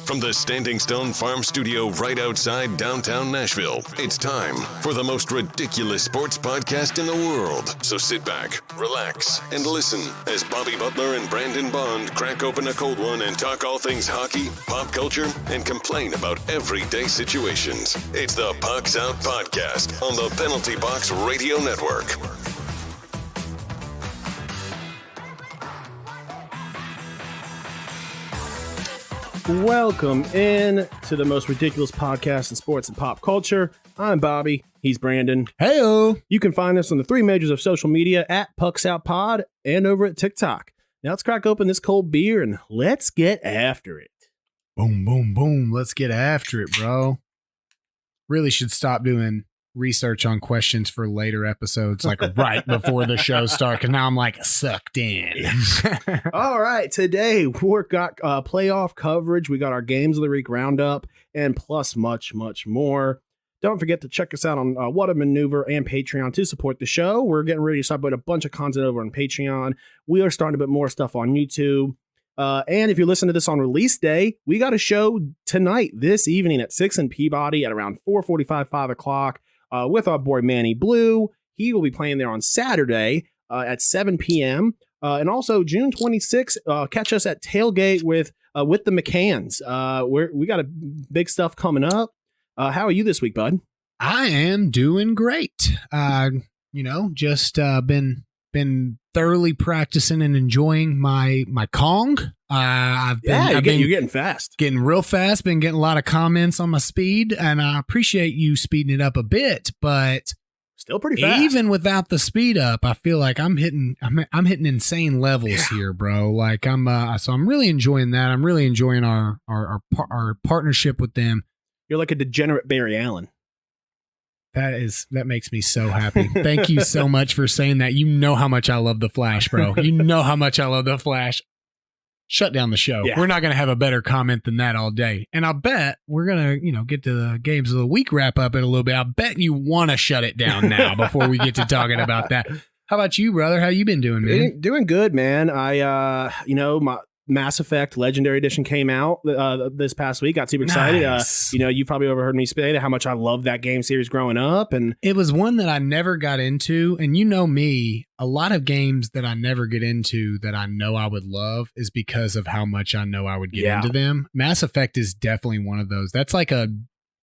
From the Standing Stone Farm Studio right outside downtown Nashville, it's time for the most ridiculous sports podcast in the world. So sit back, relax, and listen as Bobby Butler and Brandon Bond crack open a cold one and talk all things hockey, pop culture, and complain about everyday situations. It's the Pucks Out Podcast on the Penalty Box Radio Network. Welcome in to the most ridiculous podcast in sports and pop culture. I'm Bobby. He's Brandon. Heyo. You can find us on the three majors of social media at Pucks Out Pod and over at TikTok. Now let's crack open this cold beer and let's get after it. Boom, boom, boom. Let's get after it, bro. Really should stop doing research on questions for later episodes, like right before the show starts, because now I'm like sucked in. All right, today we've got playoff coverage. We got our Games of the Week roundup and plus much, much more. Don't forget to check us out on What a Maneuver and Patreon to support the show. We're getting ready to start putting a bunch of content over on Patreon. We are starting to put more stuff on YouTube. And if you listen to this on release day, we got a show tonight, this evening at 6 in Peabody at around 4:45, 5 o'clock. With our boy Manny Blue. He will be playing there on Saturday at 7 p.m. And also June 26th, catch us at Tailgate with the McCanns. We got a big stuff coming up. How are you this week, bud? I am doing great. Just been thoroughly practicing and enjoying my Kong. You're getting fast. Getting real fast. Been getting a lot of comments on my speed, and I appreciate you speeding it up a bit, but still pretty fast. Even without the speed up, I feel like I'm hitting insane levels here, bro. Like so I'm really enjoying that. I'm really enjoying our partnership with them. You're like a degenerate Barry Allen. That makes me so happy. Thank you so much for saying that. You know how much I love the Flash, bro. You know how much I love the Flash. Shut down the show. Yeah. We're not going to have a better comment than that all day. And I'll bet we're going to, get to the Games of the Week wrap up in a little bit. I'll bet you want to shut it down now before we get to talking about that. How about you, brother? How you been doing, man? Doing good, man. my Mass Effect Legendary Edition came out this past week. Got super excited. Nice. You probably overheard me say how much I love that game series growing up, and it was one that I never got into. And you know me, a lot of games that I never get into that I know I would love is because of how much I know I would get into them. Mass Effect is definitely one of those. That's like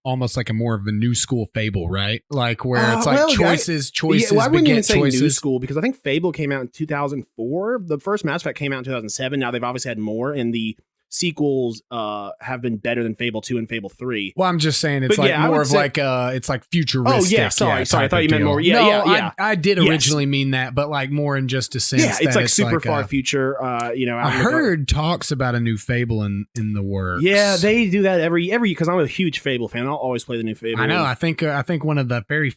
almost like a more of a new school Fable, right? Like where it's like choices I wouldn't even say choices. New school, because I think Fable came out in 2004. The first Mass Effect came out in 2007. Now they've obviously had more, and the sequels have been better than Fable 2 and Fable 3. Well, I'm just saying it's it's like futuristic. Oh yeah, sorry, I thought you meant more. Yeah. I did originally mean that, but like more in just a sense. Yeah, it's like super far future. I heard talks about a new Fable in the works. Yeah, they do that every because I'm a huge Fable fan. I'll always play the new Fable. I know. I think one of the very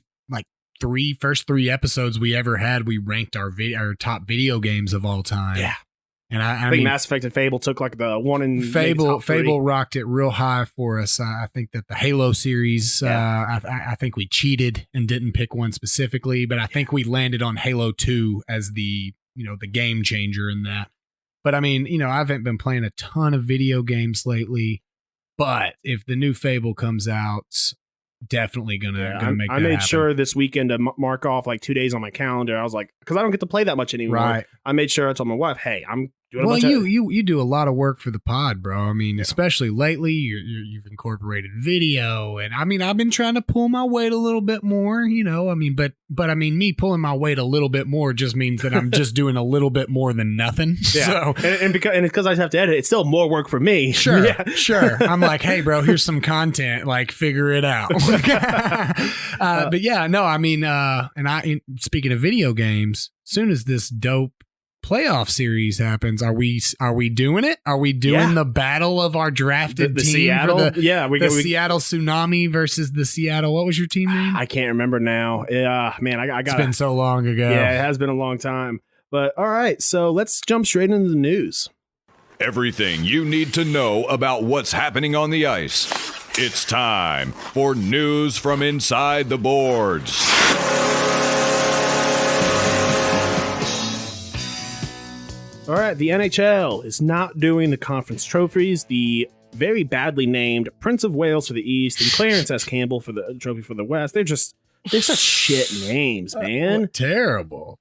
first three episodes we ever had, we ranked our top video games of all time. Yeah. And I think Mass Effect and Fable took like the one in Fable rocked it real high for us. I think that the Halo series, I think we cheated and didn't pick one specifically, but I think we landed on Halo 2 as the game changer in that. But I mean, I haven't been playing a ton of video games lately, but if the new Fable comes out, definitely gonna make that I made happen. Sure this weekend to mark off like 2 days on my calendar. I was like, because I don't get to play that much anymore. Right. I made sure I told my wife, hey, I'm doing you do a lot of work for the pod, bro. I mean, especially lately, you've incorporated video, and I mean, I've been trying to pull my weight a little bit more. But I mean, me pulling my weight a little bit more just means that I'm just doing a little bit more than nothing. Yeah. So and because I have to edit, it's still more work for me. Sure, sure. I'm like, hey, bro, here's some content. Like, figure it out. But yeah, no, I mean, speaking of video games, soon as this dope playoff series happens, are we doing it? Are we doing the battle of our drafted the team? Seattle? The Seattle Tsunami versus the Seattle. What was your team name? I can't remember now. Man, I got. It's been so long ago. Yeah, it has been a long time. But all right, so let's jump straight into the news. Everything you need to know about what's happening on the ice. It's time for news from inside the boards. All right, the NHL is not doing the conference trophies. The very badly named Prince of Wales for the East and Clarence S. Campbell for the trophy for the West. They're such shit names, man. Terrible.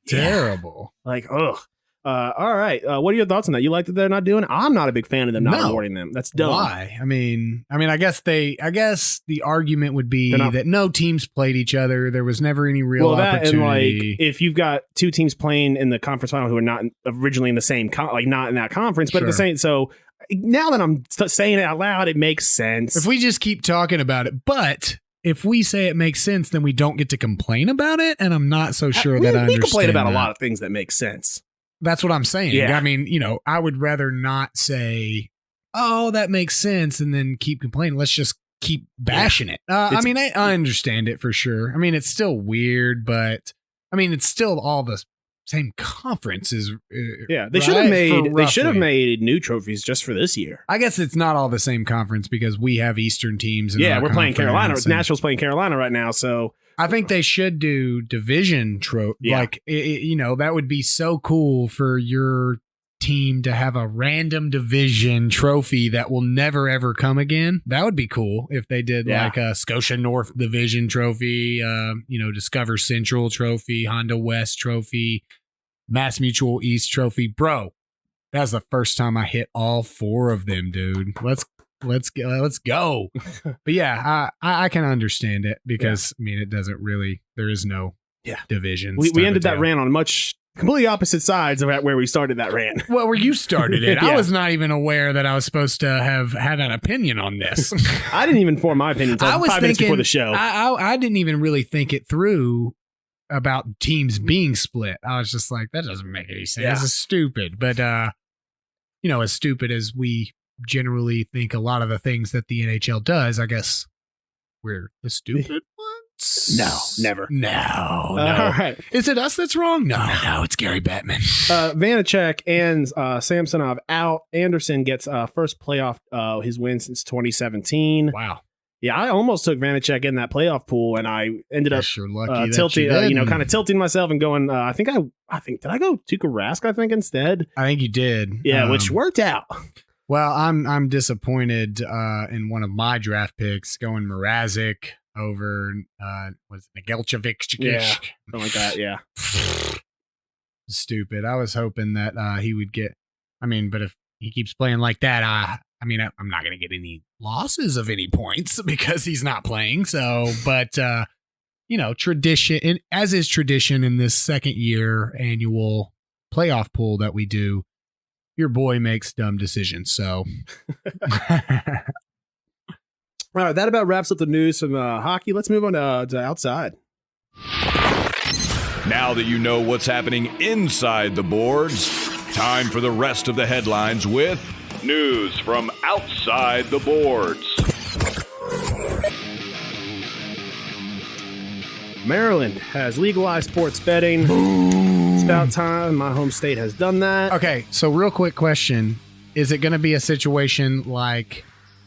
Like, ugh. All right. What are your thoughts on that? You like that they're not doing it? I'm not a big fan of them not awarding them. That's dumb. Why? I mean, I guess the argument would be that no teams played each other. There was never any real opportunity. And like, if you've got two teams playing in the conference final who are not originally in the same, not in that conference, but at the same, so now that I'm saying it out loud, it makes sense. If we just keep talking about it, but if we say it makes sense, then we don't get to complain about it. And I'm not so sure that I understand. We complain about a lot of things that make sense. That's what I'm saying. Yeah. I mean, I would rather not say, oh, that makes sense, and then keep complaining. Let's just keep bashing it. I mean, I understand it for sure. I mean, it's still weird, but I mean, it's still all the same conference. They should have made new trophies just for this year. I guess it's not all the same conference because we have Eastern teams. We're playing Carolina. Nashville's playing Carolina right now, so. I think they should do division trophy. Yeah. Like, that would be so cool for your team to have a random division trophy that will never, ever come again. That would be cool if they did like a Scotia North Division trophy, Discover Central trophy, Honda West trophy, Mass Mutual East trophy. Bro, that's the first time I hit all 4 of them, dude. Let's go. But yeah, I can understand it because I mean, it doesn't really, there is no divisions. We ended that rant on completely opposite sides of where we started that rant. Well, where you started it. I was not even aware that I was supposed to have had an opinion on this. I didn't even form my opinion until 5 minutes before the show. I didn't even really think it through about teams being split. I was just like, that doesn't make any sense. This is stupid. But, as stupid as we generally think a lot of the things that the NHL does, I guess we're the stupid ones. No, never. No. All right. Is it us that's wrong? No, it's Gary Bettman. Vanacek and Samsonov out. Anderson gets first playoff his win since 2017. Wow. Yeah, I almost took Vanacek in that playoff pool, and I ended up tilting, kind of tilting myself and going. I think did I go Tuukka Rask? I think instead. I think you did. Yeah, which worked out. Well, I'm disappointed in one of my draft picks going Mrazek over Negeljevic. Yeah, something like that. Yeah, stupid. I was hoping that he would get. I mean, but if he keeps playing like that, I'm not going to get any losses of any points because he's not playing. So, but tradition, as is tradition in this second year annual playoff pool that we do. Your boy makes dumb decisions, so. All right, that about wraps up the news from hockey. Let's move on to outside. Now that you know what's happening inside the boards, time for the rest of the headlines with news from outside the boards. Maryland has legalized sports betting. It's about time my home state has done that. Okay, so real quick question. Is it going to be a situation like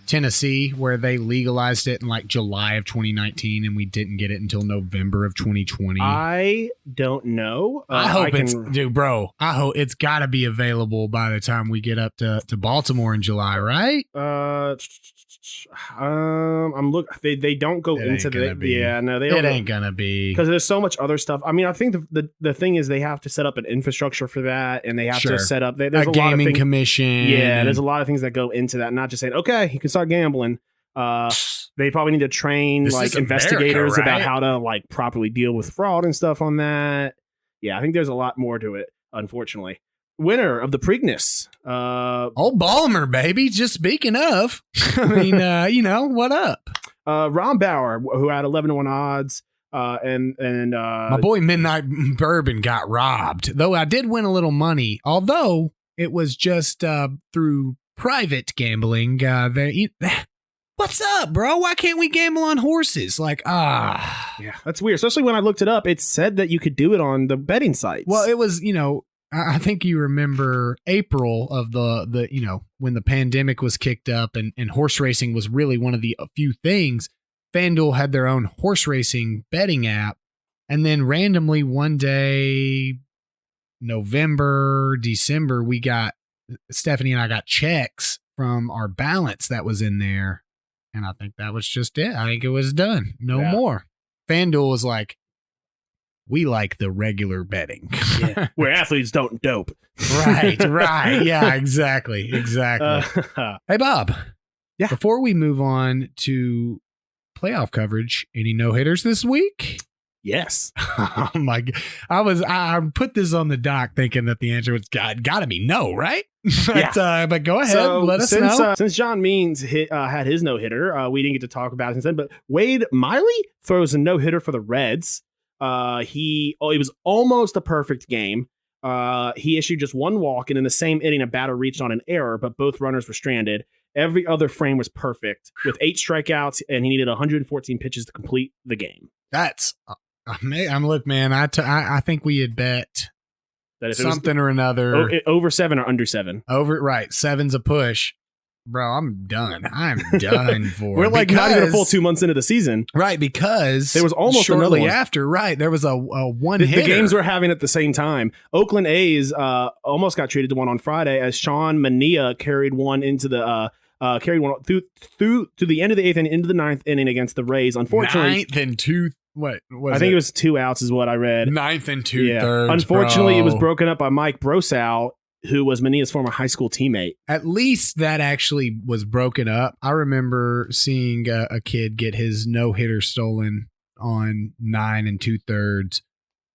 Tennessee where they legalized it in like July of 2019 and we didn't get it until November of 2020? I don't know. I hope I hope it's got to be available by the time we get up to Baltimore in July, right? I'm looking. They don't go into the. Yeah, no, they don't. It ain't gonna be because there's so much other stuff. I mean, I think the thing is they have to set up an infrastructure for that, and they have to set up there's a gaming lot of commission. Yeah, there's a lot of things that go into that. Not just saying, okay, you can start gambling. They probably need to train investigators about how to properly deal with fraud and stuff on that. Yeah, I think there's a lot more to it. Unfortunately. Winner of the Preakness. Old Ballmer, baby. Just speaking of, I mean, what up? Ron Bauer, who had 11-1 odds, and my boy Midnight Bourbon got robbed. Though I did win a little money, although it was just through private gambling. What's up, bro? Why can't we gamble on horses? Yeah, that's weird. Especially when I looked it up, it said that you could do it on the betting sites. Well, it was, I think you remember April of the when the pandemic was kicked up and horse racing was really one of the few things. FanDuel had their own horse racing betting app. And then randomly one day, November, December, Stephanie and I got checks from our balance that was in there. And I think that was just it. I think it was done. No more. FanDuel was like, we like the regular betting. Yeah. Where athletes don't dope. Right. Yeah, exactly. Hey, Bob. Yeah. Before we move on to playoff coverage, any no-hitters this week? Yes. Oh my God. I put this on the doc thinking that the answer was gotta be no, right? But go ahead. Let us know. Since John Means had his no-hitter, we didn't get to talk about it since then, but Wade Miley throws a no-hitter for the Reds. It was almost a perfect game. He issued just one walk, and in the same inning, a batter reached on an error, but both runners were stranded. Every other frame was perfect with 8 strikeouts, and he needed 114 pitches to complete the game. That's look, man. I think we had bet that if something or another over 7 or under 7. Over right, 7's a push. Bro, I'm done. I'm done for. We're like not even a full 2 months into the season, right? Because there was almost shortly another one. After, right? There was a one. The games we're having at the same time. Oakland A's almost got treated to one on Friday as Sean Mania carried one into the through to the end of the 8th and into the 9th inning against the Rays. Unfortunately, 9th and 2. What was I think it was 2 outs is what I read. 9th and 2/3. Unfortunately, it was broken up by Mike Brosow, who was Mania's former high school teammate. At least that actually was broken up. I remember seeing a kid get his no-hitter stolen on 9 2/3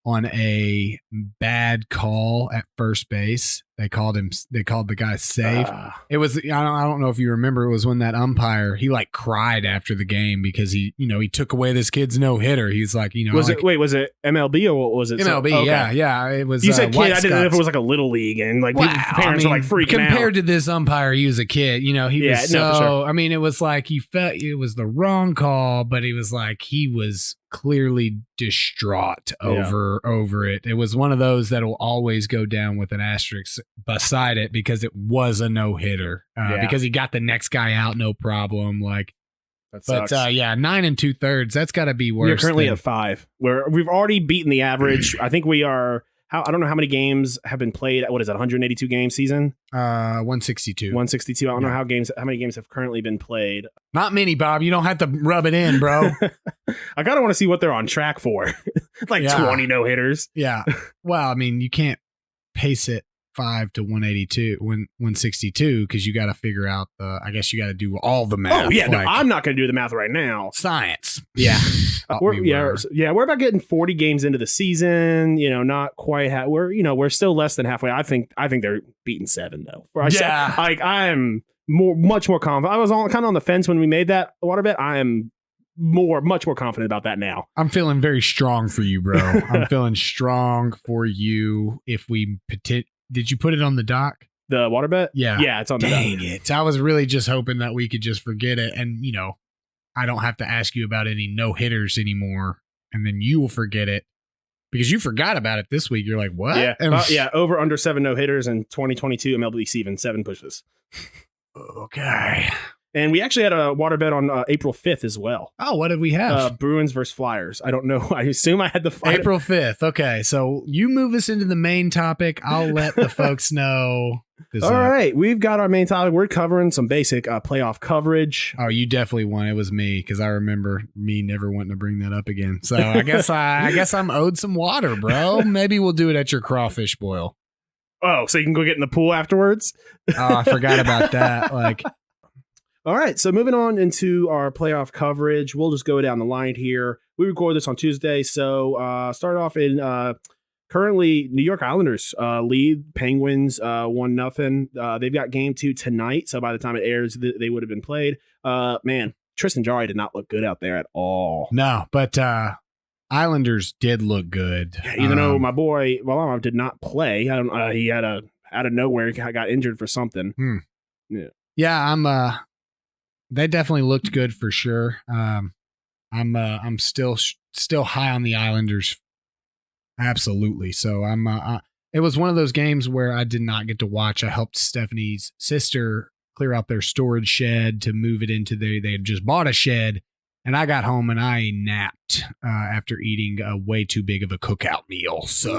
on a bad call at first base. They called the guy safe. It was, I don't know if you remember, it was when that umpire, he like cried after the game because he took away this kid's no hitter. He's like, was it MLB or what was it? MLB? Okay. Yeah. It was. You said kid. I didn't know if it was like a little league and like parents were like freaking out. Compared to this umpire, he was a kid. He was so. For sure. I mean, it was like he felt it was the wrong call, but he was like he was clearly distraught over it. It was one of those that will always go down with an asterisk beside it because it was a no-hitter because he got the next guy out no problem. Like, that sucks. But 9 2/3, that's got to be worse. We're currently at 5. We've already beaten the average. I think we are. I don't know how many games have been played. What is that? 182 game season? 162. 162. I don't know how many games have currently been played. Not many, Bob. You don't have to rub it in, bro. I kind of want to see what they're on track for. 20 no hitters. Yeah. Well, I mean, you can't pace it 5 to 162 because you got to figure out I guess you got to do all the math. Oh yeah, no, I'm not going to do the math right now. Science. Yeah. We're about getting 40 games into the season. Not quite. We're still less than halfway. I think they're beating 7 though. I am much more confident. I was kind of on the fence when we made that water bet. I am much more confident about that now. I'm feeling very strong for you, bro. I'm feeling strong for you. If we did you put it on the doc? The water bet? Yeah, it's on the doc. Dang it! I was really just hoping that we could just forget it, and I don't have to ask you about any no-hitters anymore, and then you will forget it because you forgot about it this week. You're like, what? Yeah, over under 7 no-hitters in 2022 MLB season, 7 pushes. Okay. And we actually had a water bet on April 5th as well. Oh, what did we have? Bruins versus Flyers. I don't know. I assume I had the April 5th. Okay, so you move us into the main topic. I'll let the folks know. All right, we've got our main topic. We're covering some basic playoff coverage. Oh, you definitely won. It was me because I remember me never wanting to bring that up again. So I guess I'm owed some water, bro. Maybe we'll do it at your crawfish boil. Oh, so you can go get in the pool afterwards? Oh, I forgot about that. All right, so moving on into our playoff coverage, we'll just go down the line here. We record this on Tuesday, so start off in currently New York Islanders lead Penguins 1-0. They've got game 2 tonight, so by the time it airs, they would have been played. Man, Tristan Jarry did not look good out there at all. No, but Islanders did look good. Yeah, even though my boy Varlamov did not play, he had out of nowhere he got injured for something. Yeah, they definitely looked good for sure. I'm still high on the Islanders. Absolutely. So it was one of those games where I did not get to watch. I helped Stephanie's sister clear out their storage shed to move it into they had just bought a shed And I got home and I napped after eating a way too big of a cookout meal. So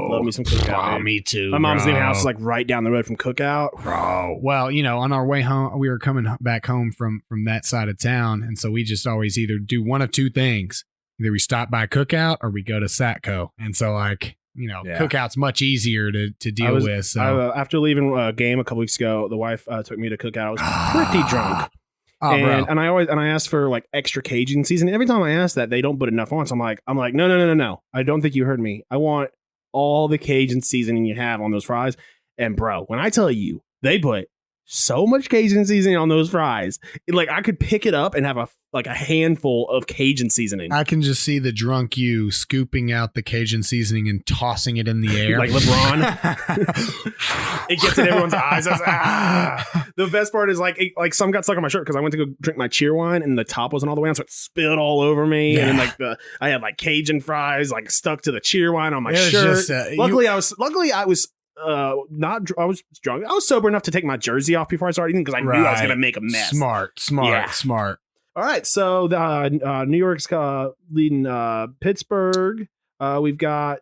love me some cookout. Oh, me too. My mom's bro. new house is like right down the road from Cookout. Bro. Well, on our way home, we were coming back home from that side of town. And so we just always either do one of two things. Either we stop by Cookout or we go to Satco. And so Cookout's much easier to deal with. So after leaving a game a couple weeks ago, the wife took me to Cookout. I was pretty drunk. Oh, and I asked for like extra Cajun seasoning. Every time I ask that, they don't put enough on. So I'm like, no. I don't think you heard me. I want all the Cajun seasoning you have on those fries. And bro, when I tell you, they put so much Cajun seasoning on those fries, I could pick it up and have a handful of Cajun seasoning. I can just see the drunk you scooping out the Cajun seasoning and tossing it in the air. Like LeBron. It gets in everyone's eyes. The best part is some got stuck on my shirt because I went to go drink my cheer wine and the top wasn't all the way on, so it spilled all over me. Yeah. And then I had Cajun fries stuck to the cheer wine on my shirt. Luckily I was not I was drunk. I was sober enough to take my jersey off before I started eating because I knew I was going to make a mess. Smart. All right, so the New York's leading Pittsburgh. We've got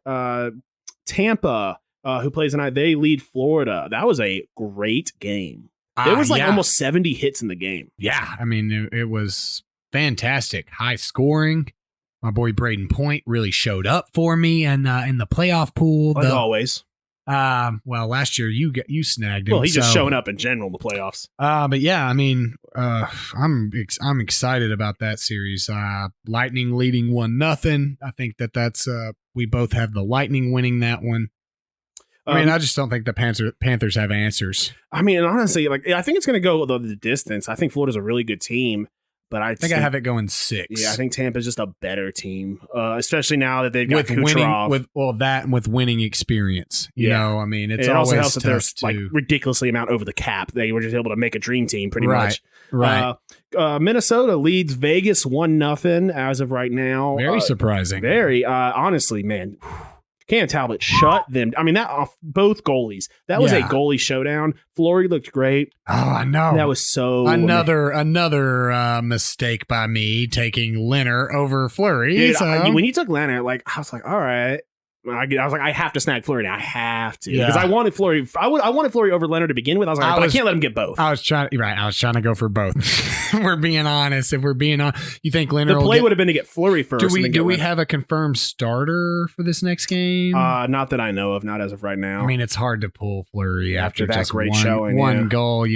Tampa, who plays tonight. They lead Florida. That was a great game. There was almost 70 hits in the game. Yeah, I mean, it was fantastic. High scoring. My boy Braden Point really showed up for me and in the playoff pool. Like always. Well, last year you snagged him. Well, he's just showing up in general in the playoffs. But yeah, I mean, I'm excited about that series. Lightning leading 1-0. I think that's we both have the Lightning winning that one. I mean, I just don't think the Panthers have answers. I mean, honestly, I think it's going to go the distance. I think Florida's a really good team. But I think I have it going 6. Yeah, I think Tampa's just a better team, especially now that they've got Kucherov. With winning experience. You know, I mean, it also helps that they're ridiculously amount over the cap. They were just able to make a dream team pretty much. Right. Minnesota leads Vegas 1-0 as of right now. Very surprising. Very. Honestly, man. Cam Talbot shut them. I mean, that off both goalies. That was a goalie showdown. Fleury looked great. Oh, I know. That was so another mistake by me taking Leonard over Fleury. Dude, when you took Leonard, I was like, all right. I was like, I have to snag Fleury now. I have to because I wanted Fleury. I wanted Fleury over Leonard to begin with. I was like, I can't let him get both. I was trying to go for both. We're being honest. If we're being honest, you think Leonard? The play would have been to get Fleury first. Do we have a confirmed starter for this next game? Not that I know of. Not as of right now. I mean, it's hard to pull Fleury after that just great showing. One goal.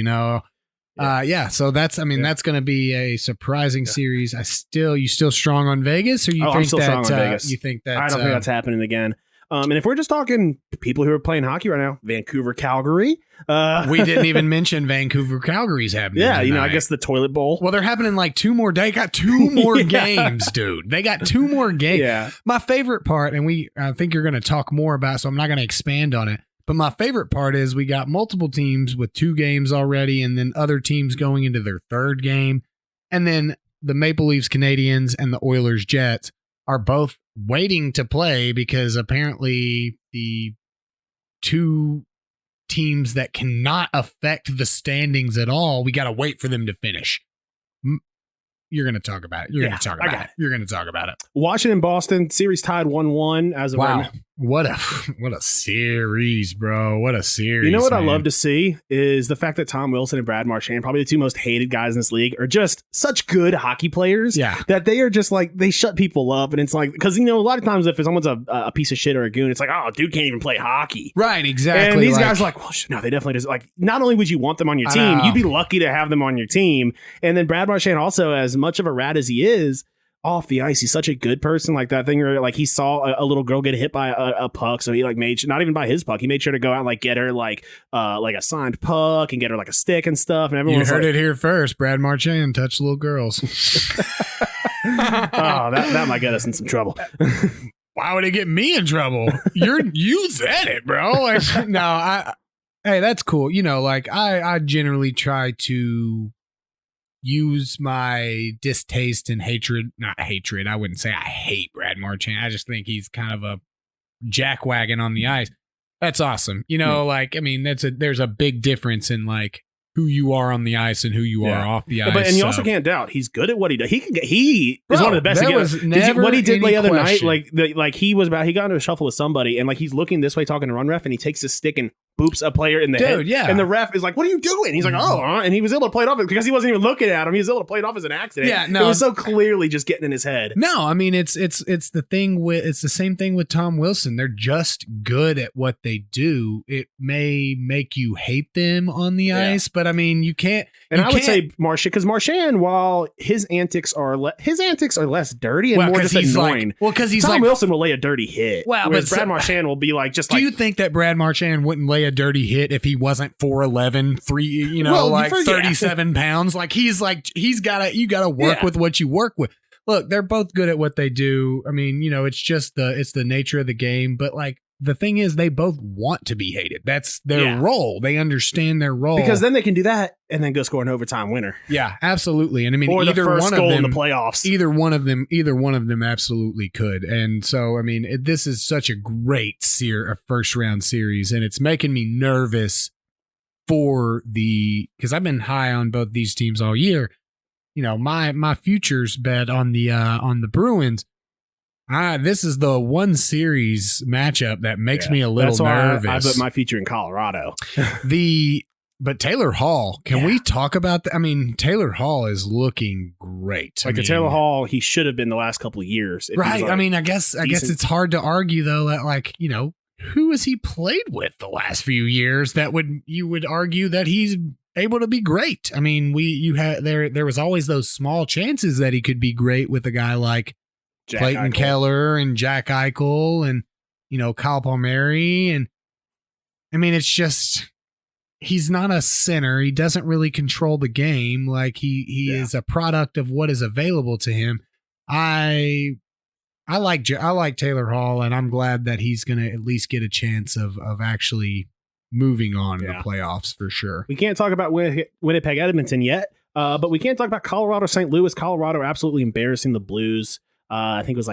So that's that's going to be a surprising series. You still strong on Vegas, or I'm still strong on Vegas. You think that I don't think that's happening again. And if we're just talking people who are playing hockey right now, Vancouver, Calgary. We didn't even mention Vancouver, Calgary's happening. Yeah, tonight. I guess the toilet bowl. Well, they're happening 2 more days. They got 2 more games, dude. They got 2 more games. Yeah. My favorite part, and I think you're going to talk more about, so I'm not going to expand on it. But my favorite part is we got multiple teams with 2 games already, and then other teams going into their 3rd game. And then the Maple Leafs, Canadiens, and the Oilers, Jets are both waiting to play because apparently the 2 teams that cannot affect the standings at all, we got to wait for them to finish. You're going to talk about it. You're going to talk about it. Washington, Boston series tied 1-1 as of right now. What a series, bro. What a series. You know what I love to see is the fact that Tom Wilson and Brad Marchand, probably the 2 most hated guys in this league, are just such good hockey players that they are just they shut people up. And it's because, a lot of times if someone's a piece of shit or a goon, it's oh, dude can't even play hockey. Right, exactly. And these guys are well, no, they definitely just not only would you want them on your team, you'd be lucky to have them on your team. And then Brad Marchand also, as much of a rat as he is, off the ice, he's such a good person. That thing where he saw a little girl get hit by a puck, so he made not even by his puck, he made sure to go out and get her a signed puck and get her a stick and stuff. And everyone heard it here first. Brad Marchand touched little girls. Oh, that might get us in some trouble. Why would it get me in trouble? You said it, bro. Hey, that's cool. I generally try to use my distaste and not hatred. I wouldn't say I hate Brad Marchand. I just think he's kind of a jackwagon on the ice. That's awesome. There's a big difference in who you are on the ice and who you are off the ice. And you also can't doubt he's good at what he does. He is one of the best. There was never what he did the other question. night, he got into a shuffle with somebody, and like he's looking this way, talking to run ref, and he takes his stick and boops a player in the head. Yeah. And the ref is like, "What are you doing?" He's like, "Oh," and he was able to play it off because he wasn't even looking at him. He was able to play it off as an accident. Yeah, no, it was so clearly just getting in his head. No, I mean it's the same thing with Tom Wilson. They're just good at what they do. It may make you hate them on the ice, but I mean you can't. And I would say Marchand, because Marchand, while his antics are less dirty and more just annoying. Because he's Tom Wilson will lay a dirty hit. Well, but Brad Marchand will be like just. Do you think that Brad Marchand wouldn't lay a dirty hit if he wasn't 4'11", 37 pounds? You gotta work with what you work with. Look, they're both good at what they do. I mean, it's the nature of the game. But like the thing is, they both want to be hated. That's their role. They understand their role because then they can do that and then go score an overtime winner. Yeah, absolutely. And I mean, or either the first one goal of them in the playoffs. Either one of them absolutely could. And so, I mean, this is such a great first round series, and it's making me nervous because I've been high on both these teams all year. My futures bet on the Bruins. This is the one series matchup that makes me a little nervous. I put my future in Colorado. But Taylor Hall, can we talk about that? I mean, Taylor Hall is looking great. Taylor Hall, he should have been the last couple of years. Right. I mean, I guess it's hard to argue though that who has he played with the last few years that you would argue that he's able to be great? I mean, there was always those small chances that he could be great with a guy like Clayton Keller and Jack Eichel and Kyle Palmieri, and I mean it's just he's not a center. He doesn't really control the game. Like he is a product of what is available to him. I like Taylor Hall, and I'm glad that he's going to at least get a chance of actually moving on in the playoffs for sure. We can't talk about Winnipeg Edmonton yet, but we can't talk about Colorado St. Louis. Colorado absolutely embarrassing the Blues. I think it was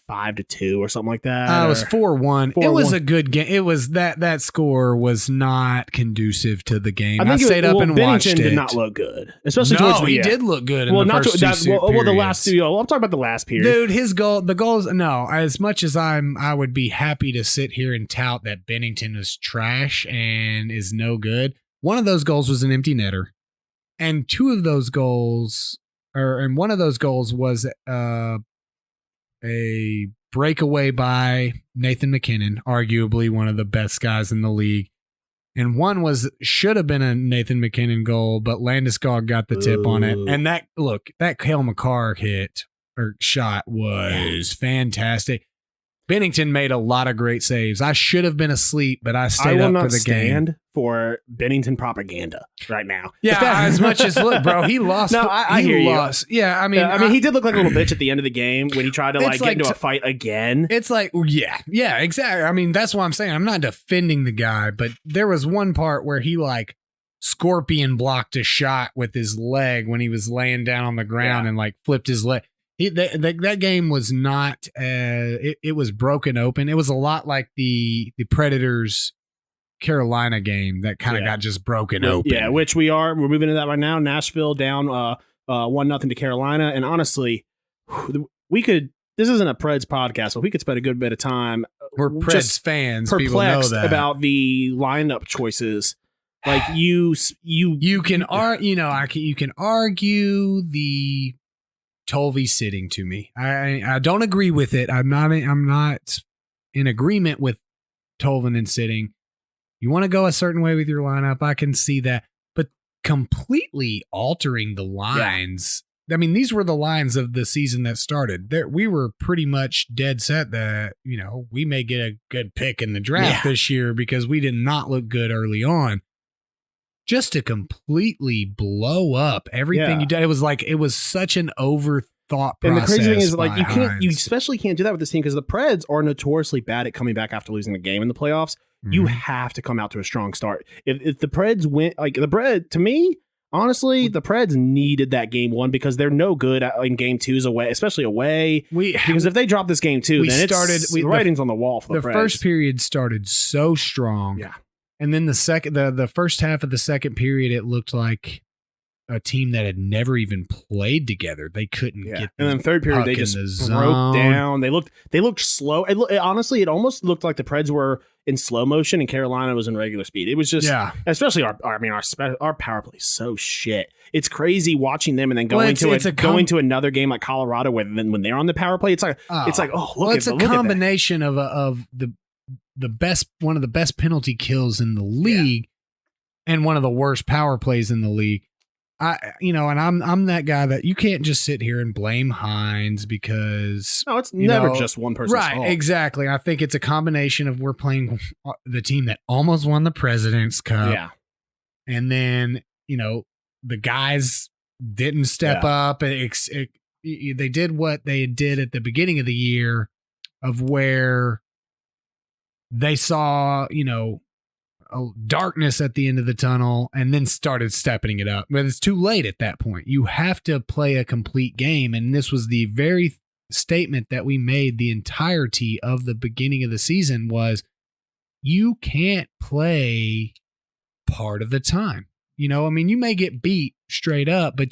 5-2 or something like that. It was 4-1. It was a good game. It was that score was not conducive to the game. I stayed up and watched it. Bennington did not look good, especially towards the end. He did look good in the first two periods. The last two. I'm talking about the last period. Dude, the goals. No, as much as I would be happy to sit here and tout that Bennington is trash and is no good. One of those goals was an empty netter, and one of those goals was a breakaway by Nathan McKinnon, arguably one of the best guys in the league. And one should have been a Nathan McKinnon goal, but Landeskog got the tip on it. And that Cale Makar shot was fantastic. Bennington made a lot of great saves. I should have been asleep, but I stayed up for the game. I will not stand for Bennington propaganda right now. Yeah, as much as look, bro, he lost. No, I hear you. Yeah, I mean, he did look like a little bitch at the end of the game when he tried to get into a fight again. It's like, yeah, exactly. I mean, that's what I'm saying. I'm not defending the guy, but there was one part where he scorpion blocked a shot with his leg when he was laying down on the ground and flipped his leg. That game was not. It was broken open. It was a lot like the Predators Carolina game that kind of got just broken open. Yeah, which we're moving to that right now. Nashville down 1-0 to Carolina, and honestly, we could. This isn't a Preds podcast, but we could spend a good bit of time. We're Preds fans. Perplexed people know that. About the lineup choices. You can you can argue the Tolvey sitting to me. I don't agree with it. I'm not in agreement with Tolvanen sitting. You want to go a certain way with your lineup, I can see that. But completely altering the lines. I mean, these were the lines of the season that started. We were pretty much dead set that, we may get a good pick in the draft this year because we did not look good early on. Just to completely blow up everything you did. It was such an overthought process. And the crazy thing is, you especially can't do that with this team because the Preds are notoriously bad at coming back after losing a game in the playoffs. Mm-hmm. You have to come out to a strong start. If the Preds went, to me, honestly, the Preds needed that game one because they're no good in game twos away, especially away. Because if they drop this game two, then the writing's on the wall for the Preds. The first period started so strong. Yeah. And then the first half of the second period, it looked like a team that had never even played together. They couldn't get. And then third period, they just broke down. They looked slow. Honestly, it almost looked like the Preds were in slow motion and Carolina was in regular speed. It was just, especially our power play is so shit. It's crazy watching them and then going to another game like Colorado when they're on the power play. It's like it's a combination of the best, one of the best penalty kills in the league and one of the worst power plays in the league. I'm that guy that you can't just sit here and blame Hines because it's never just one person's fault. Right, exactly. I think it's a combination of we're playing the team that almost won the President's Cup. Yeah. And then, the guys didn't step up. They did what they did at the beginning of the year of where they saw, a darkness at the end of the tunnel and then started stepping it up. But it's too late at that point. You have to play a complete game. And this was the very statement that we made the entirety of the beginning of the season was you can't play part of the time. You may get beat straight up, but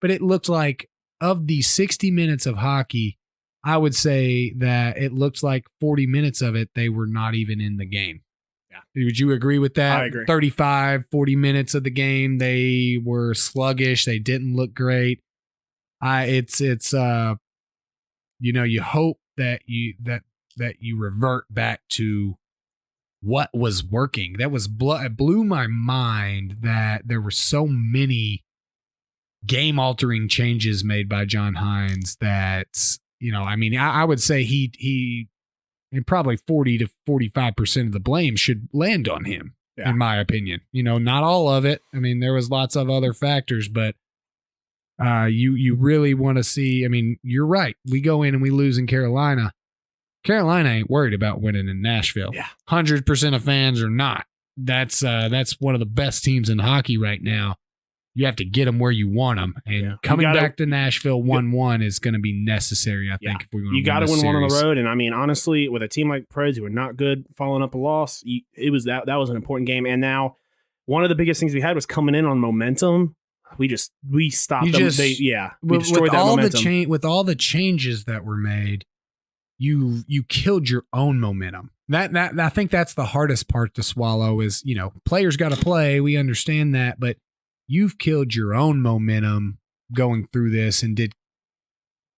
it looked like of the 60 minutes of hockey, I would say that it looked like 40 minutes of it, they were not even in the game. Yeah. Would you agree with that? I agree. 35, 40 minutes of the game, they were sluggish. They didn't look great. You hope that you revert back to what was working. It blew my mind that there were so many game altering changes made by John Hines that, I would say he and probably 40 to 45% of the blame should land on him, in my opinion. Not all of it. There was lots of other factors, but you really want to see. You're right. We go in and we lose in Carolina. Carolina ain't worried about winning in Nashville. 100% of fans are not. That's one of the best teams in hockey right now. You have to get them where you want them, and coming back to Nashville 1-1 is going to be necessary. I think if we want to, you got to win one on the road. And honestly, with a team like Preds who are not good, following up a loss, that was an important game. And now, one of the biggest things we had was coming in on momentum. We stopped them. We destroyed that momentum. With all the changes that were made, you killed your own momentum. That I think that's the hardest part to swallow. Is players got to play. We understand that, but you've killed your own momentum going through this and did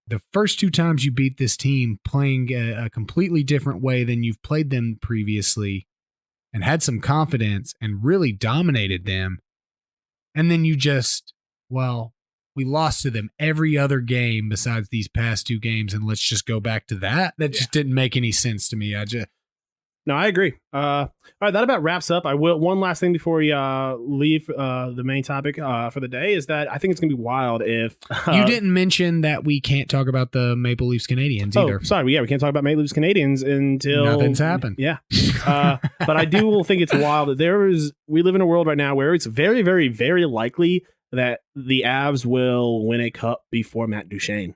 the first two times you beat this team playing a completely different way than you've played them previously and had some confidence and really dominated them. And then we lost to them every other game besides these past two games. And let's just go back to that. That just didn't make any sense to me. No, I agree. All right, that about wraps up. One last thing before we leave the main topic for the day is that I think it's going to be wild if... you didn't mention that we can't talk about the Maple Leafs Canadiens either. Sorry. We can't talk about Maple Leafs Canadiens until... Nothing's happened. Yeah. But I do think it's wild that we live in a world right now where it's very, very, very likely that the Avs will win a cup before Matt Duchene.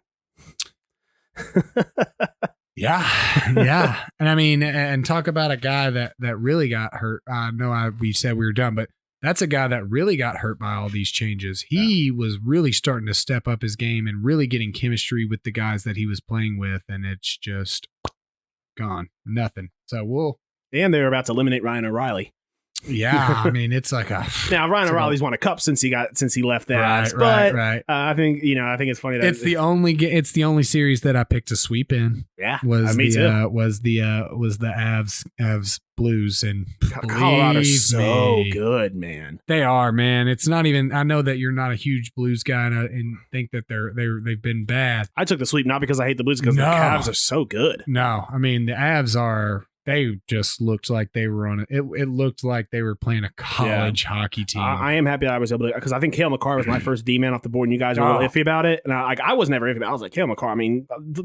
Yeah. And talk about a guy that really got hurt. We said we were done, but that's a guy that really got hurt by all these changes. He was really starting to step up his game and really getting chemistry with the guys that he was playing with, and it's just gone. Nothing. So and they're about to eliminate Ryan O'Reilly. Yeah, it's like now Ryan O'Reilly's won a cup since he left that. Right. I think it's funny that it's the only series that I picked to sweep in. Yeah, was me too. Was the Avs Blues, and Colorado's so good, man. They are, man. It's not even. I know that you're not a huge Blues guy and think that they've been bad. I took the sweep not because I hate the Blues, because the Avs are so good. No, the Avs are. They just looked like they were on it. It looked like they were playing a college hockey team. I am happy that I was able to, because I think Cale Makar was my first D-man off the board, and you guys were a little iffy about it. And I was never iffy about it. I was like, Cale Makar,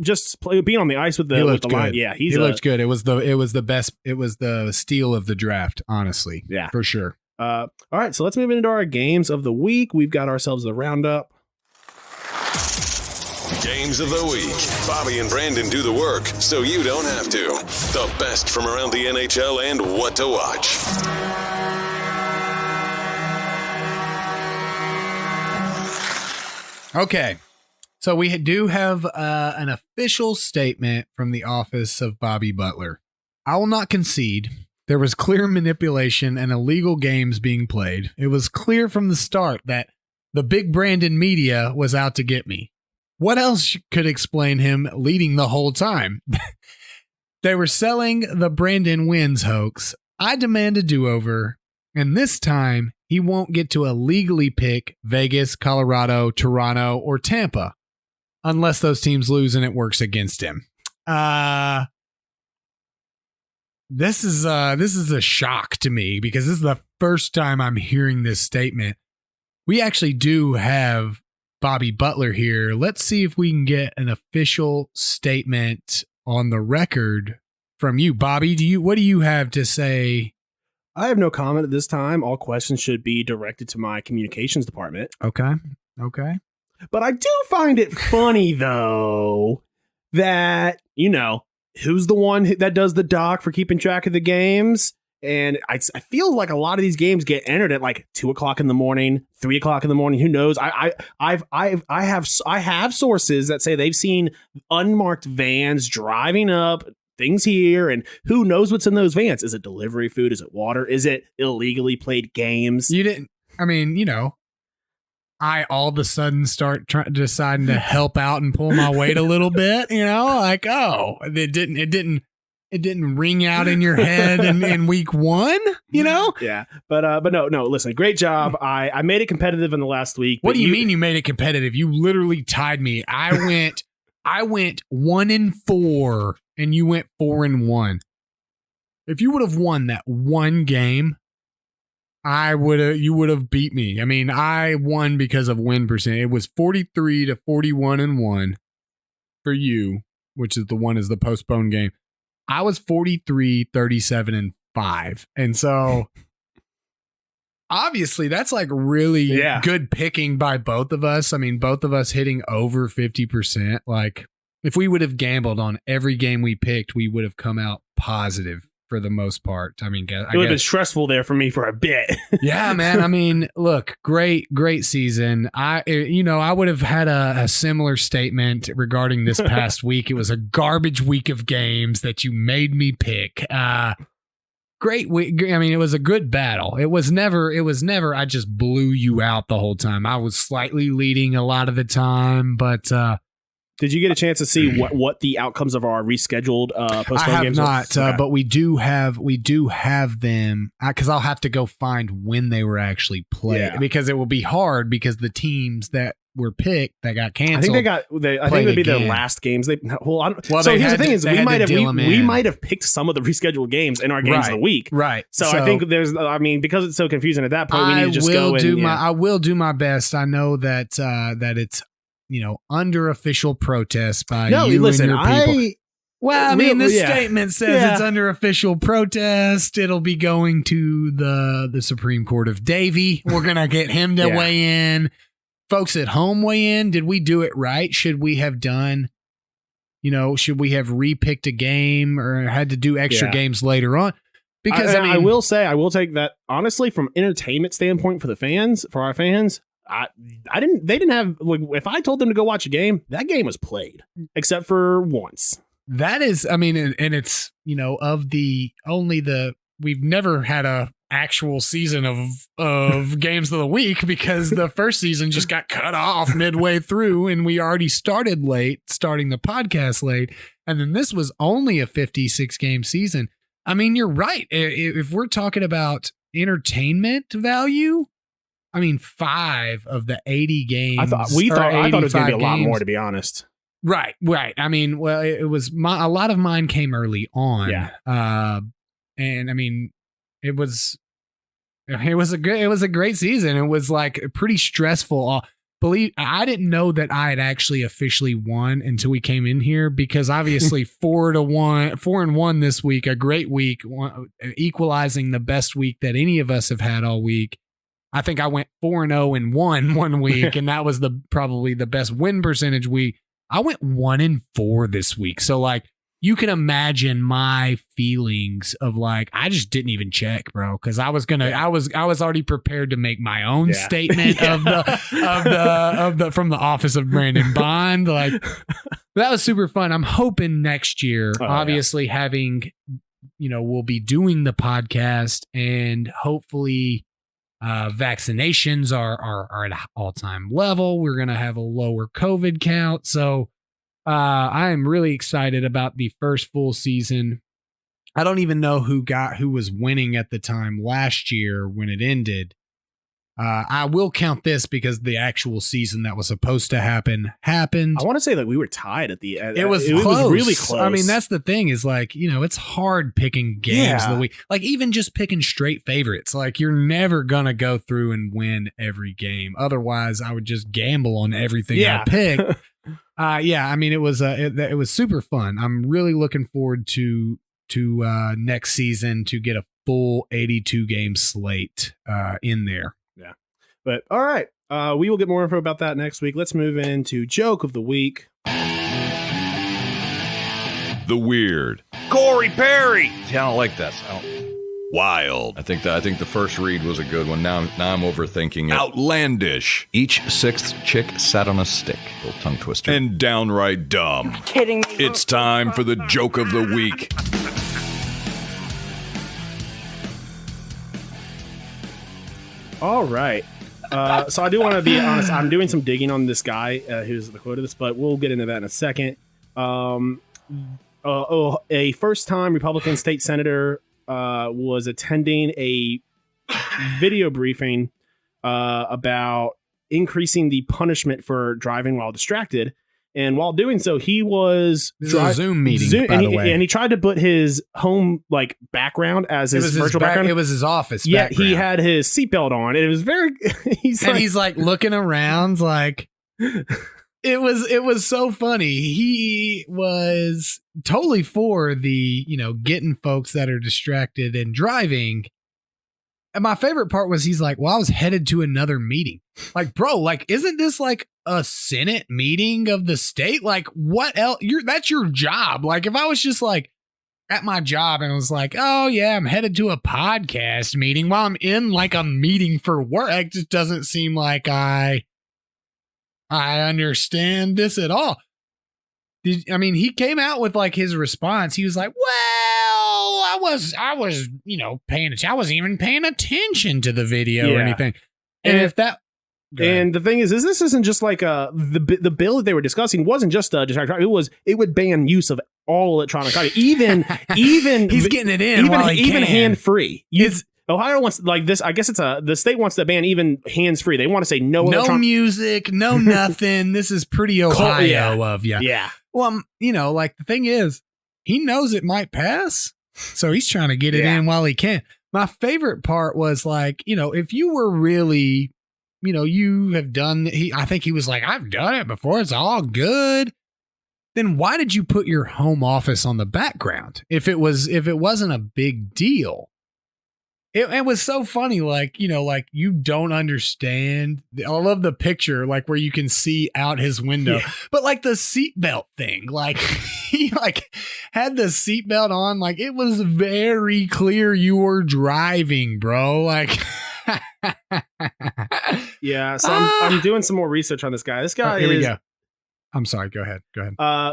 just being on the ice with the line. Yeah, he looked good. It was the best. It was the steal of the draft, honestly. Yeah, for sure. All right, so let's move into our games of the week. We've got ourselves the roundup. Games of the week. Bobby and Brandon do the work so you don't have to. The best from around the NHL and what to watch. Okay. So we do have an official statement from the office of Bobby Butler. I will not concede. There was clear manipulation and illegal games being played. It was clear from the start that the big Brandon media was out to get me. What else could explain him leading the whole time? They were selling the Brandon wins hoax. I demand a do-over, and this time he won't get to illegally pick Vegas, Colorado, Toronto, or Tampa unless those teams lose and it works against him. This is a shock to me because this is the first time I'm hearing this statement. We actually do have Bobby Butler here. Let's see if we can get an official statement on the record from you, Bobby. What do you have to say? I have no comment at this time. All questions should be directed to my communications department. Okay. But I do find it funny, though, that, who's the one that does the doc for keeping track of the games? And I feel like a lot of these games get entered at like 2:00 in the morning, 3:00 in the morning. Who knows? I have sources that say they've seen unmarked vans driving up, things here, and who knows what's in those vans? Is it delivery food? Is it water? Is it illegally played games? I all of a sudden start deciding to help out and pull my weight a little bit, like, oh, it didn't ring out in your head in week one, Yeah. But no, listen, great job. I made it competitive in the last week. What do you mean you made it competitive? You literally tied me. I went 1-4 and you went 4-1. If you would have won that one game, you would have beat me. I mean, I won because of win percent. It was 43 to 41-1 for you, which is the postponed game. I was 43, 37-5. And so obviously that's like really good picking by both of us. I mean, both of us hitting over 50%. Like if we would have gambled on every game we picked, we would have come out positive for the most part. I mean, it would have been stressful there for me for a bit. Yeah, man. I mean, look, great season. I would have had a similar statement regarding this past week. It was a garbage week of games that you made me pick. Great week. I mean, it was a good battle. It was never, I just blew you out the whole time. I was slightly leading a lot of the time, but, did you get a chance to see what the outcomes of our rescheduled postponed games are? I have not, but we do have them because I'll have to go find when they were actually played because it will be hard because the teams that were picked that got canceled. I think it would be their last games. So here's the thing: is we might have picked some of the rescheduled games in our games of the week, right? So I think because it's so confusing at that point, we need to just go. I will do my best. I know that it's under official protest by you and your people. This statement says it's under official protest. It'll be going to the Supreme Court of Davie. We're going to get him to weigh in. Folks at home weigh in. Did we do it right? Should we have done, should we have repicked a game or had to do extra games later on? Because I will say, I will take that honestly from entertainment standpoint for our fans. They didn't have, like, if I told them to go watch a game, that game was played except for once. That is, I mean, and it's, we've never had a actual season of games of the week because the first season just got cut off midway through and we already starting the podcast late. And then this was only a 56 game season. I mean, you're right. If we're talking about entertainment value, I mean, 5 of the 80 games. I thought it was going to be a lot more, to be honest. Right. I mean, well, it was a lot of mine came early on. Yeah. And I mean, it was a great season. It was like pretty stressful. I didn't know that I had actually officially won until we came in here because obviously 4-1 this week, a great week, equalizing the best week that any of us have had all week. I think I went 4-0 and 1 week, and that was probably the best win percentage week. I went 1-4 this week. So like, you can imagine my feelings of like, I just didn't even check, bro. Cause I was already prepared to make my own statement from the office of Brandon Bond. Like that was super fun. I'm hoping next year, obviously having, we'll be doing the podcast and hopefully vaccinations are at an all-time level. We're going to have a lower COVID count. So I am really excited about the first full season. I don't even know who was winning at the time last year when it ended. I will count this because the actual season that was supposed to happen happened. I want to say that we were tied at the end. It was really close. I mean, that's the thing is like, it's hard picking games of the week. Like even just picking straight favorites. Like you're never going to go through and win every game. Otherwise, I would just gamble on everything I pick. I mean, it was super fun. I'm really looking forward to next season to get a full 82 game slate in there. Yeah. But all right. We will get more info about that next week. Let's move into joke of the week. The weird. Corey Perry. See, I don't like this. Wild. I think the first read was a good one. Now I'm overthinking it. Outlandish. Each sixth chick sat on a stick. Little tongue twister. And downright dumb. You're kidding me. It's time for the joke of the week. All right. So I do want to be honest. I'm doing some digging on this guy who's the quote of this, but we'll get into that in a second. A first-time Republican state senator was attending a video briefing about increasing the punishment for driving while distracted. And while doing so, he was a Zoom meeting, by the way. And he tried to put his home background as his virtual background. It was his office. Yeah, background. he had his seatbelt on, and it was very. He's like looking around, like it was so funny. He was totally for the getting folks that are distracted and driving. And my favorite part was he's like, well, I was headed to another meeting. Like, bro, like, isn't this like a Senate meeting of the state? Like, what else? That's your job. Like, if I was just like at my job and was like, oh, yeah, I'm headed to a podcast meeting while I'm in like a meeting for work, it just doesn't seem like I understand this at all. He came out with like his response. He was like, well, I was, paying attention. I wasn't even paying attention to the video or anything. And the thing is this isn't just like the bill that they were discussing wasn't just distracted. It would ban use of all electronic audio, even he's getting it in even hand free. Ohio wants like this. I guess the state wants to ban even hands free. They want to say no music, no nothing. This is pretty Ohio of you. Yeah. Well, like the thing is, he knows it might pass, so he's trying to get it in while he can. My favorite part was like, if you were really, you have done. I think he was like, I've done it before. It's all good. Then why did you put your home office on the background if it wasn't a big deal? It was so funny, like, like you don't understand. I love the picture, like where you can see out his window, but like the seatbelt thing, like he like had the seatbelt on, like it was very clear you were driving, bro. Like, yeah. So I'm doing some more research on this guy. This guy here we go. I'm sorry. Go ahead.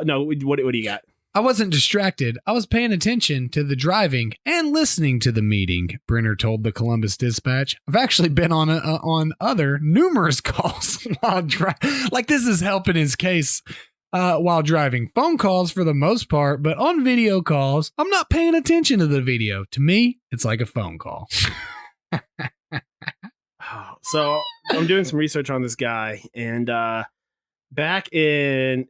No, what do you got? I wasn't distracted. I was paying attention to the driving and listening to the meeting, Brenner told the Columbus Dispatch. I've actually been on other numerous calls while driving. Like this is helping his case while driving. Phone calls for the most part, but on video calls, I'm not paying attention to the video. To me, it's like a phone call. So I'm doing some research on this guy, and back in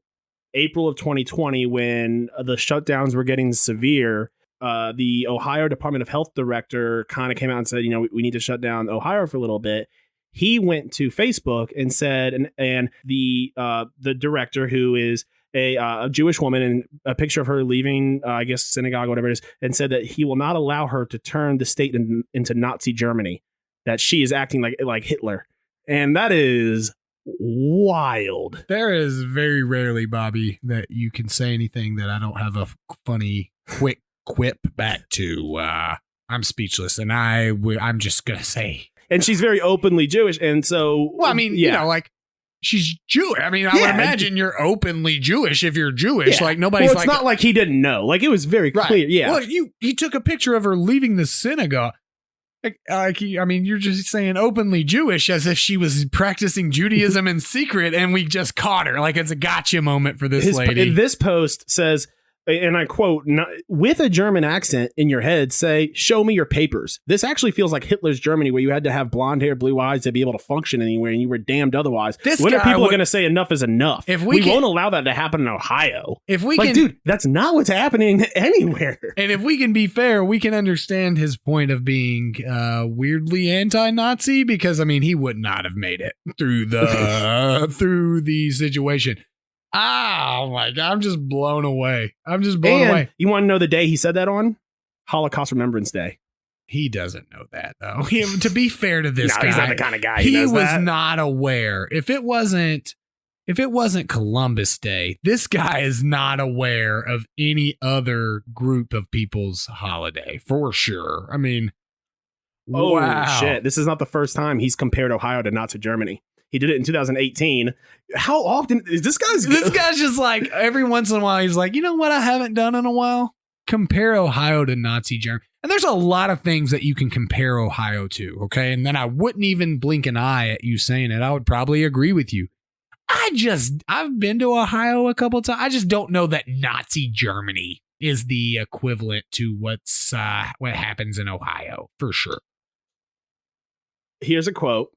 April of 2020, when the shutdowns were getting severe, the Ohio Department of Health director kind of came out and said, we need to shut down Ohio for a little bit. He went to Facebook and said, and the director, who is a Jewish woman, and a picture of her leaving, I guess, synagogue, whatever it is, and said that he will not allow her to turn the state into Nazi Germany, that she is acting like Hitler. And that is wild. There is very rarely, Bobby, that you can say anything that I don't have a funny, quick quip back to. I'm speechless, and I'm just gonna say. And she's very openly Jewish, and so. Well, I mean, you know, like she's Jewish. I mean, I would imagine you're openly Jewish if you're Jewish. Yeah. Like nobody's well, it's not like he didn't know. Like it was very clear. Yeah. Well, he took a picture of her leaving the synagogue. I mean, you're just saying openly Jewish as if she was practicing Judaism in secret, and we just caught her. Like it's a gotcha moment for this lady. This post says, and I quote, with a German accent in your head, say, show me your papers. This actually feels like Hitler's Germany, where you had to have blonde hair, blue eyes to be able to function anywhere, and you were damned otherwise. When are people going to say enough is enough? If we won't allow that to happen in Ohio. If we can, dude, that's not what's happening anywhere. And if we can be fair, we can understand his point of being weirdly anti-Nazi, because I mean, he would not have made it through the situation. Oh my God, I'm just blown away. Away. You want to know the day he said that on? Holocaust Remembrance Day. He doesn't know that, though. To be fair to this guy, he's not the kind of guy he was not aware. If it wasn't Columbus Day, this guy is not aware of any other group of people's holiday, for sure. I mean, wow. Shit. This is not the first time he's compared Ohio to Nazi Germany. He did it in 2018. How often is this guy's? This guy's just like every once in a while. He's like, you know what I haven't done in a while? Compare Ohio to Nazi Germany. And there's a lot of things that you can compare Ohio to. Okay, and then I wouldn't even blink an eye at you saying it. I would probably agree with you. I've been to Ohio a couple times. I just don't know that Nazi Germany is the equivalent to what happens in Ohio for sure. Here's a quote.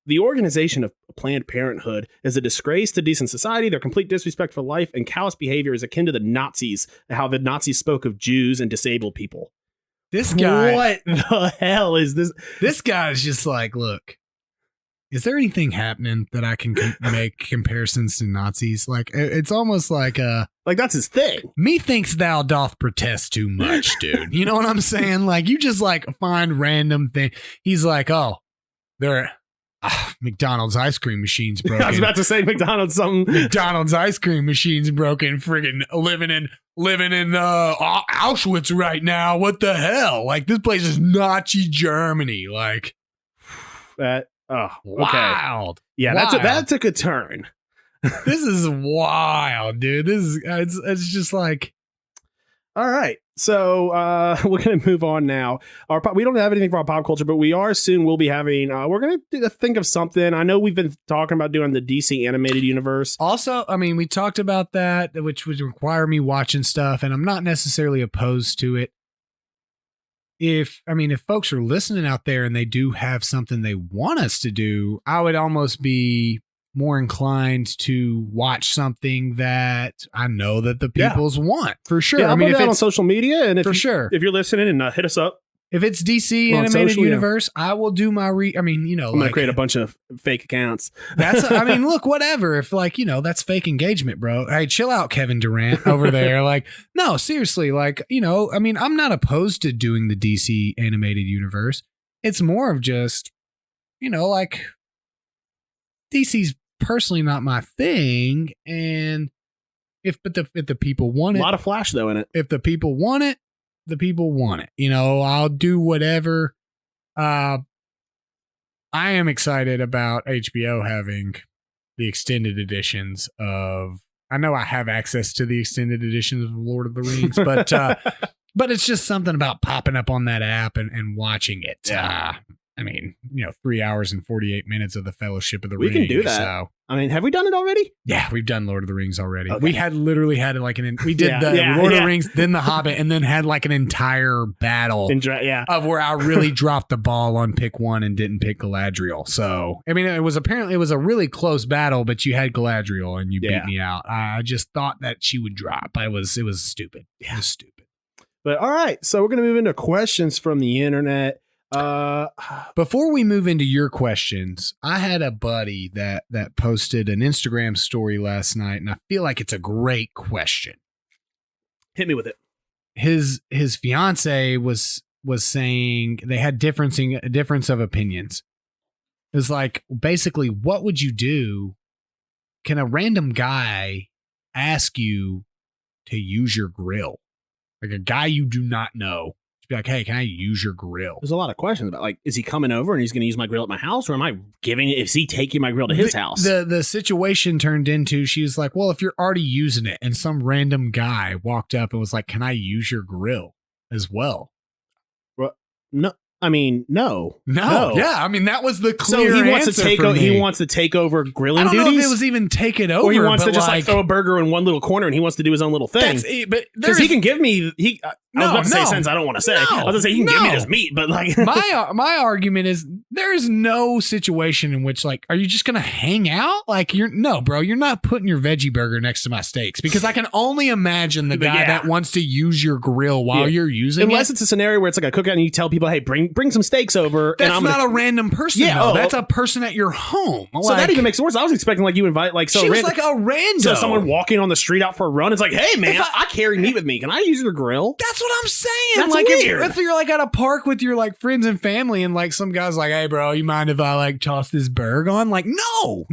The organization of Planned Parenthood is a disgrace to decent society. Their complete disrespect for life and callous behavior is akin to the Nazis, how the Nazis spoke of Jews and disabled people. This guy. What the hell is this? This guy is just like, look, is there anything happening that I can make comparisons to Nazis? Like, it's almost like that's his thing. Methinks thou doth protest too much, dude. You know what I'm saying? Like, you just like find random thing. He's like, oh, there. McDonald's ice cream machine's broken. I was about to say McDonald's something. McDonald's ice cream machine's broken. Friggin' living in Auschwitz right now. What the hell? Like, this place is Nazi Germany. Like that. Oh, okay. Wild. Yeah, wild. That took a turn. This is wild, dude. This is it's just like. All right. So we're going to move on now. We don't have anything for our pop culture, but we are soon. We'll be having. We're going to think of something. I know we've been talking about doing the DC animated universe. Also, I mean, we talked about that, which would require me watching stuff, and I'm not necessarily opposed to it. If folks are listening out there and they do have something they want us to do, I would almost be more inclined to watch something that I know that the peoples want for sure. Yeah, I mean, if it's on social media, and if you're listening, and hit us up. If it's DC animated universe, I will do my I'm gonna create a bunch of fake accounts. Look, whatever. If that's fake engagement, bro. Hey, chill out, Kevin Durant over there. Like, no, seriously. Like, I'm not opposed to doing the DC animated universe. It's more of just, like DC's personally not my thing, and if the people want it, a lot of Flash though in it. If the people want it, the people want it. I'll do whatever. I am excited about HBO having the extended editions of. I know I have access to the extended editions of Lord of the Rings, but it's just something about popping up on that app and watching it. Yeah. 3 hours and 48 minutes of the Fellowship of the Ring. We can do that. So, have we done it already? Yeah, we've done Lord of the Rings already. Okay. We had Lord of the Rings, then The Hobbit, and then had like an entire battle of where I really dropped the ball on pick one and didn't pick Galadriel. So, it was a really close battle, but you had Galadriel and you beat me out. I just thought that she would drop. It was stupid. Yeah. It was stupid. But all right, so we're going to move into questions from the internet. Before we move into your questions, I had a buddy that posted an Instagram story last night, and I feel like it's a great question. Hit me with it. His fiance was saying they had difference of opinions, It's like, basically, what would you do? Can a random guy ask you to use your grill? Like a guy you do not know. Be like, hey, can I use your grill? There's a lot of questions about, like, is he coming over and he's going to use my grill at my house, or is he taking my grill to his house? The situation turned into, she was like, well, if you're already using it, and some random guy walked up and was like, can I use your grill as well? Well, no. I mean, no. Yeah, I mean, that was the clear so he wants answer to take for me. He wants to take over grilling duties? I don't know if it was even take it over. Or he wants to just like throw a burger in one little corner and he wants to do his own little thing. Because he can give me... I was about to say since I don't want to say. I was going to say he can give me this meat, but like... my argument is there is no situation in which, like, are you just going to hang out? Like, no, bro, you're not putting your veggie burger next to my steaks, because I can only imagine the guy that wants to use your grill while you're using it. Unless it's a scenario where it's like a cookout and you tell people, hey, bring some steaks over. That's not a random person, though. That's a person at your home. So that even makes it worse. I was expecting like you invite like... She was like a rando. So someone walking on the street out for a run, it's like, hey, man, I carry meat with me. Can I use your grill? That's what I'm saying. That's like weird. If you're like at a park with your like friends and family and like some guy's like, hey bro, you mind if I like toss this burger on? Like, no,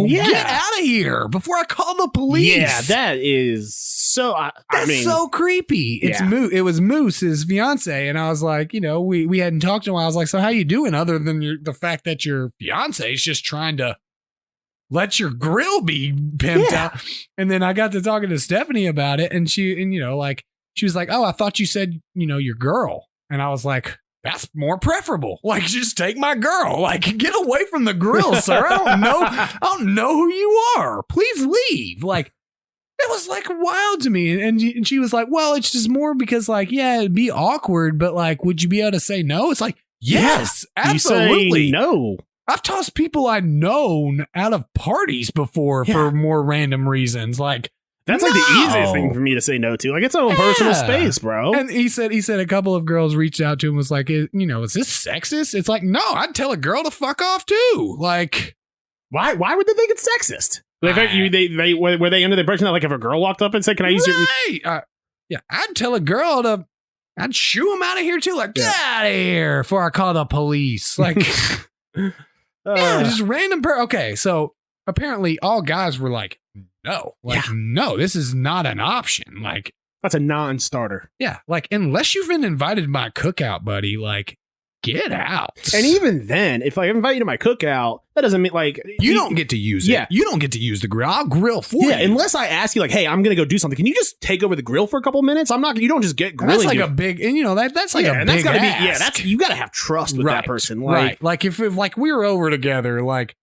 get out of here before I call the police. Yeah, that is so... That's so creepy. It was Moose's fiance, and I was like, we hadn't talked in a while. I was like, so how you doing other than the fact that your fiance is just trying to let your grill be pimped out? And then I got to talking to Stephanie about it, and she was like, oh, I thought you said, your girl. And I was like, that's more preferable. Like, just take my girl. Like, get away from the grill, sir. I don't know who you are. Please leave. Like, it was like wild to me. And she was like, well, it's just more because like, yeah, it'd be awkward, but like, would you be able to say no? It's like, yes, absolutely. You say no. I've tossed people I've known out of parties before for more random reasons. Like, that's like the easiest thing for me to say no to. Like, it's my own personal space, bro. And he said a couple of girls reached out to him, was like, is this sexist? It's like, no, I'd tell a girl to fuck off too. Like, why would they think it's sexist? Were they under the impression that like if a girl walked up and said, can I use your... yeah, I'd tell a girl I'd shoo him out of here too. Like, get out of here before I call the police. Like, just random. Okay, so apparently all guys were like, no, this is not an option. Like, that's a non-starter. Yeah, like, unless you've been invited to my cookout, buddy, like, get out. And even then, if I invite you to my cookout, that doesn't mean like you don't get to use it. You don't get to use the grill. I'll grill for you. Unless I ask you, like, hey, I'm gonna go do something. Can you just take over the grill for a couple minutes? You don't just get grilling. That's like a big, and that's like a big. That's gotta ask. you gotta have trust with that person. Like, right. Like if like we were over together, like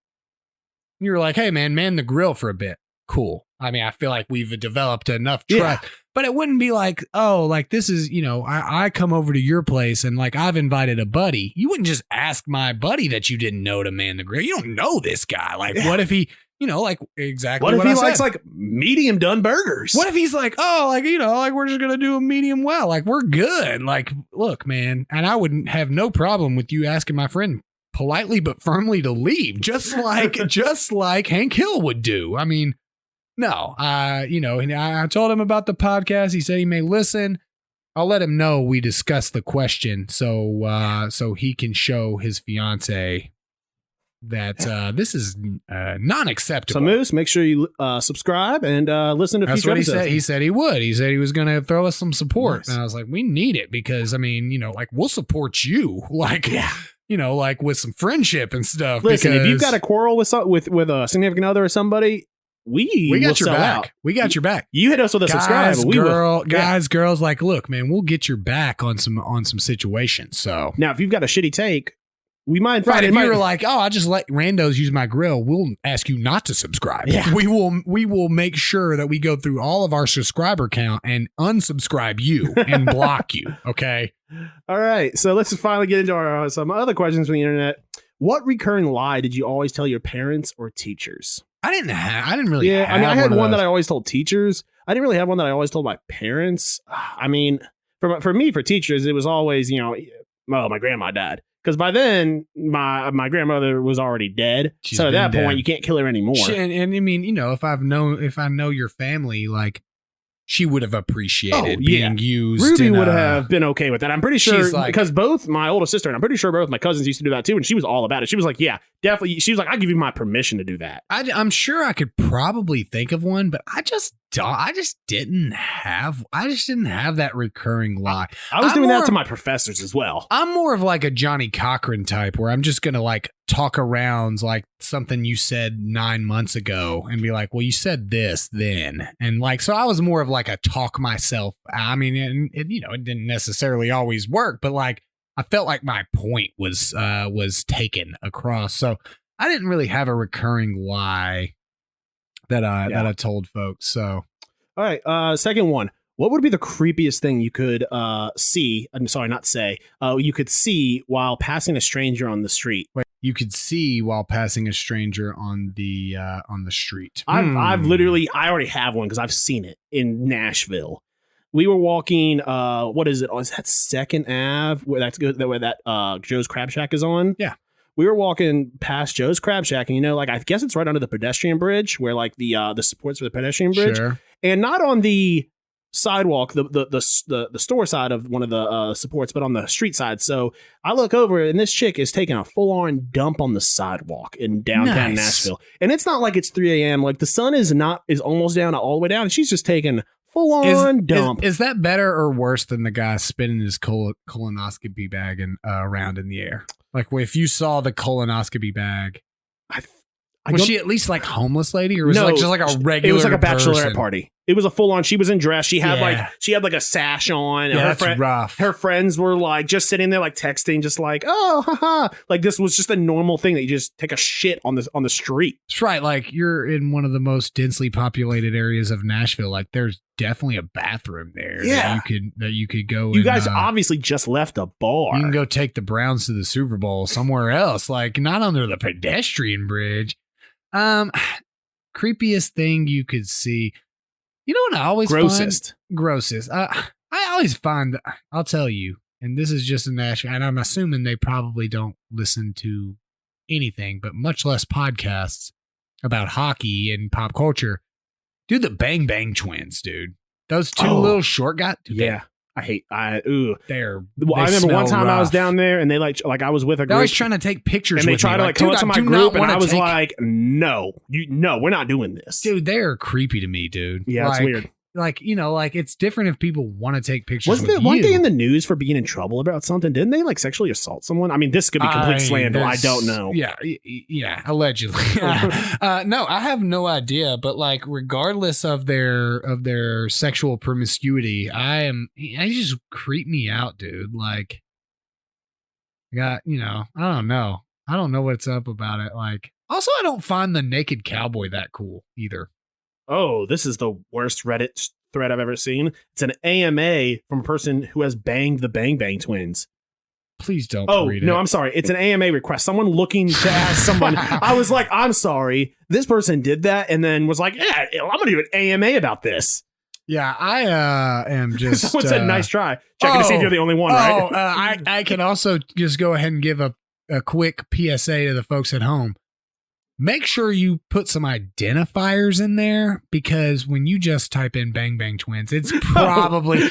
you were like, hey man the grill for a bit. Cool. I mean, I feel like we've developed enough trust, but it wouldn't be like, oh, like this is, I come over to your place and like I've invited a buddy. You wouldn't just ask my buddy that you didn't know to man the grill. You don't know this guy. Like, what if he, like exactly what if he likes said. like medium done burgers? What if he's like, oh, like, like we're just going to do a medium well, like we're good. Like, look, man. And I wouldn't have no problem with you asking my friend politely but firmly to leave, just like Hank Hill would do. I mean, no, and I told him about the podcast. He said he may listen. I'll let him know we discussed the question, so he can show his fiance that this is non-acceptable. So Moose, make sure you subscribe and listen to future episodes. He said he would. He said he was going to throw us some support, and I was like, we need it because I mean, like we'll support you, like like with some friendship and stuff. Listen, if you've got a quarrel with a significant other or somebody, we got your back. Out. We got your back. You hit us with a subscribe. Girls, like, look, man, we'll get your back on some situations. So now, if you've got a shitty take, we might find if you were like, oh, I just let randos use my grill, we'll ask you not to subscribe. Yeah. We will make sure that we go through all of our subscriber count and unsubscribe you and block you. Okay. All right. So let's finally get into our some other questions from the internet. What recurring lie did you always tell your parents or teachers? I didn't really have I mean, I had one that I always told teachers. I didn't really have one that I always told my parents. I mean, for me, for teachers, it was always, my grandma died. Because by then, my grandmother was already dead. So at that point, you can't kill her anymore. And I mean, if I know your family, like she would have appreciated yeah. being used. Ruby would have been okay with that. I'm pretty sure, She's like- because both my older sister and I'm pretty sure both my cousins used to do that too, and she was all about it. She was like, yeah, definitely. She was like, I give you my permission to do that. I'm sure I could probably think of one, but I just didn't have that recurring lie. I was doing that to my professors as well. I'm more of like a Johnny Cochran type where I'm just going to like talk around like something you said 9 months ago and be like, well, you said this then. And like, so I was more of like a talk myself. I mean, and it didn't necessarily always work, but like I felt like my point was taken across. So I didn't really have a recurring lie that I told folks. So, all right. Second one. What would be the creepiest thing you could see? I'm sorry, not say. You could see while passing a stranger on the street. Wait, you could see while passing a stranger on the street. I've literally, I already have one because I've seen it in Nashville. We were walking. What is it? Oh, is that Second Ave? Where that's good. Where that Joe's Crab Shack is on. Yeah. We were walking past Joe's Crab Shack, and like I guess it's right under the pedestrian bridge, where like the supports for the pedestrian bridge, Sure. and not on the sidewalk, the store side of one of the supports, but on the street side. So I look over, and this chick is taking a full on dump on the sidewalk in downtown Nashville, and it's not like it's 3 a.m. Like the sun is almost down all the way down, and she's just taking full on dump. Is that better or worse than the guy spinning his colonoscopy bag around in the air? Like if you saw the colonoscopy bag, was she at least like homeless lady, or was it like just like a regular? It was like a bachelorette person? Party. It was a full on. She was in dress. She had like a sash on. And yeah, that's rough. Her friends were like just sitting there like texting, just like haha. Like this was just a normal thing that you just take a shit on the street. That's right. Like you're in one of the most densely populated areas of Nashville. Like there's definitely a bathroom there. Yeah. that you could go. You guys obviously just left a bar. You can go take the Browns to the Super Bowl somewhere else, like not under the pedestrian bridge. Creepiest thing you could see. You know what I always grossest. I always find, I'll tell you, and this is just in Nashville, and I'm assuming they probably don't listen to anything, but much less podcasts about hockey and pop culture. Dude, the Bang Bang Twins, dude. Those two little short guys. Dude, yeah. I remember one time rough. I was down there and they like I was with a group. They're always trying to take pictures and they with try me. to like come up to my group and I was like, no, we're not doing this. Dude, they're creepy to me, dude. Yeah, like, it's weird. Like, like it's different if people want to take pictures with you. Weren't they in the news for being in trouble about something? Didn't they like sexually assault someone? I mean, this could be complete slander. I don't know. Yeah, allegedly. No, I have no idea. But like, regardless of their sexual promiscuity, I just creep me out, dude. Like, I don't know. I don't know what's up about it. Like, also, I don't find the naked cowboy that cool either. Oh, this is the worst Reddit thread I've ever seen. It's an AMA from a person who has banged the Bang Bang Twins. Please don't read it. No, I'm sorry. It's an AMA request. Someone looking to ask someone. I was like, I'm sorry. This person did that and then was like, yeah, I'm going to do an AMA about this. Yeah, I am just... Someone said, nice try. Checking to see if you're the only one, right? I can also just go ahead and give a quick PSA to the folks at home. Make sure you put some identifiers in there, because when you just type in Bang Bang Twins, it's probably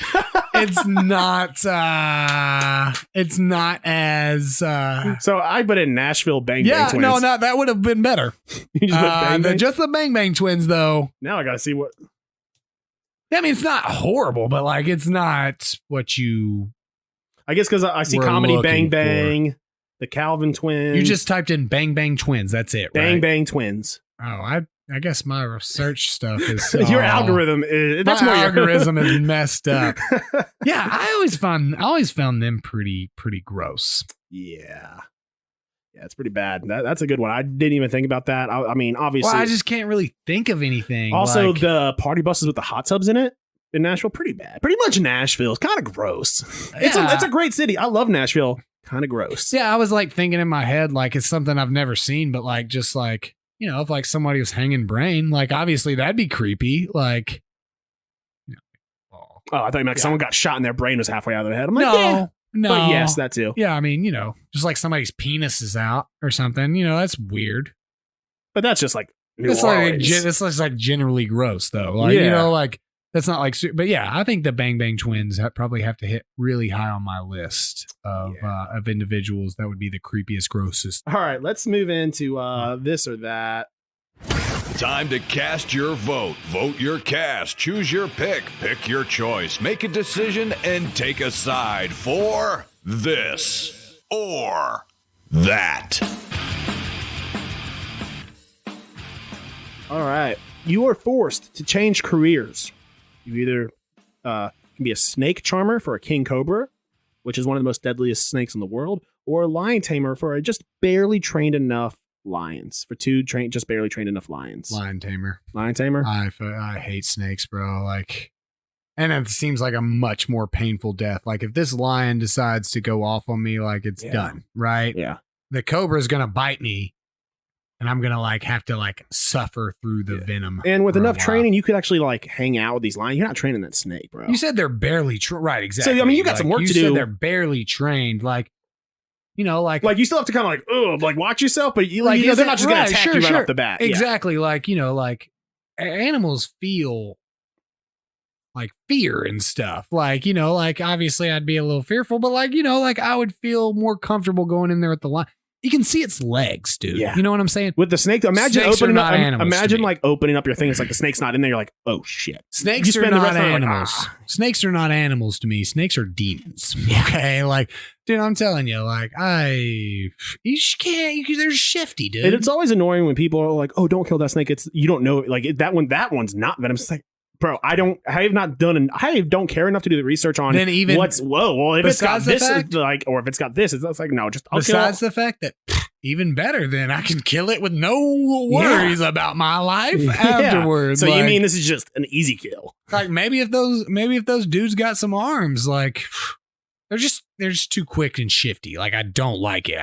it's not as So I put in Nashville Bang Bang Twins. No, that would have been better. You just put Bang Bang? Just the Bang Bang Twins though. Now I gotta see what. I mean, it's not horrible, but like it's not what you. I guess because I see comedy Bang Bang. The Calvin Twins. You just typed in Bang Bang Twins. That's it, right? Bang Bang Twins. Oh, I guess my research stuff is... Your algorithm is... That's my algorithm is messed up. Yeah, I always found them pretty gross. Yeah. Yeah, it's pretty bad. That's a good one. I didn't even think about that. I mean, obviously... Well, I just can't really think of anything. Also, the party buses with the hot tubs in it in Nashville, pretty bad. Pretty much Nashville. It's kind of gross. Yeah. It's a great city. I love Nashville. Kind of gross. Yeah, I was like thinking in my head, like it's something I've never seen, but like just like, if like somebody was hanging brain, like obviously that'd be creepy. Like, I thought you meant someone got shot and their brain was halfway out of their head. I'm like, no. But yes, that too. Yeah, I mean, just like somebody's penis is out or something, that's weird. But that's just like It's like generally gross though. Like, like That's not like, but yeah, I think the Bang Bang Twins probably have to hit really high on my list of individuals that would be the creepiest, grossest. All right, let's move into this or that. Time to cast your vote. Vote your cast. Choose your pick. Pick your choice. Make a decision and take a side for this or that. All right. You are forced to change careers. You either can be a snake charmer for a king cobra, which is one of the most deadliest snakes in the world, or a lion tamer for a just barely trained enough lions. For two just barely trained enough lions. Lion tamer. Lion tamer? I hate snakes, bro. Like, and it seems like a much more painful death. Like, if this lion decides to go off on me, like, it's done, right? Yeah. The cobra is going to bite me, and I'm going to, like, have to, like, suffer through the venom. And with enough training, you could actually, like, hang out with these lions. You're not training that snake, bro. You said they're barely right, exactly. So, I mean, you got some work to do. You said they're barely trained. Like, you know, like you still have to kind of like watch yourself, but you, like, they're not just going to attack you right off the bat. Exactly. Like, you know, like animals feel like fear and stuff. Like, you know, like obviously I'd be a little fearful, but like, you know, like I would feel more comfortable going in there with the lion. You can see its legs, dude. Yeah. You know what I'm saying? With the snake, imagine snakes opening up. Imagine like opening up your thing. It's like the snake's not in there. You're like, oh shit. Snakes are not animals. Snakes are not animals to me. Snakes are demons. Okay, like, dude, I'm telling you, like, you can't. They're shifty, dude. And it's always annoying when people are like, oh, don't kill that snake. It's you don't know, like that one's not venomous. It's like, bro, I don't care enough to do the research on then even if it's got this, like, or if it's got this, it's like, no, just besides the fact that even better, then I can kill it with no worries about my life afterwards. So like, you mean this is just an easy kill? Like maybe if those dudes got some arms, like they're just too quick and shifty. Like I don't like it.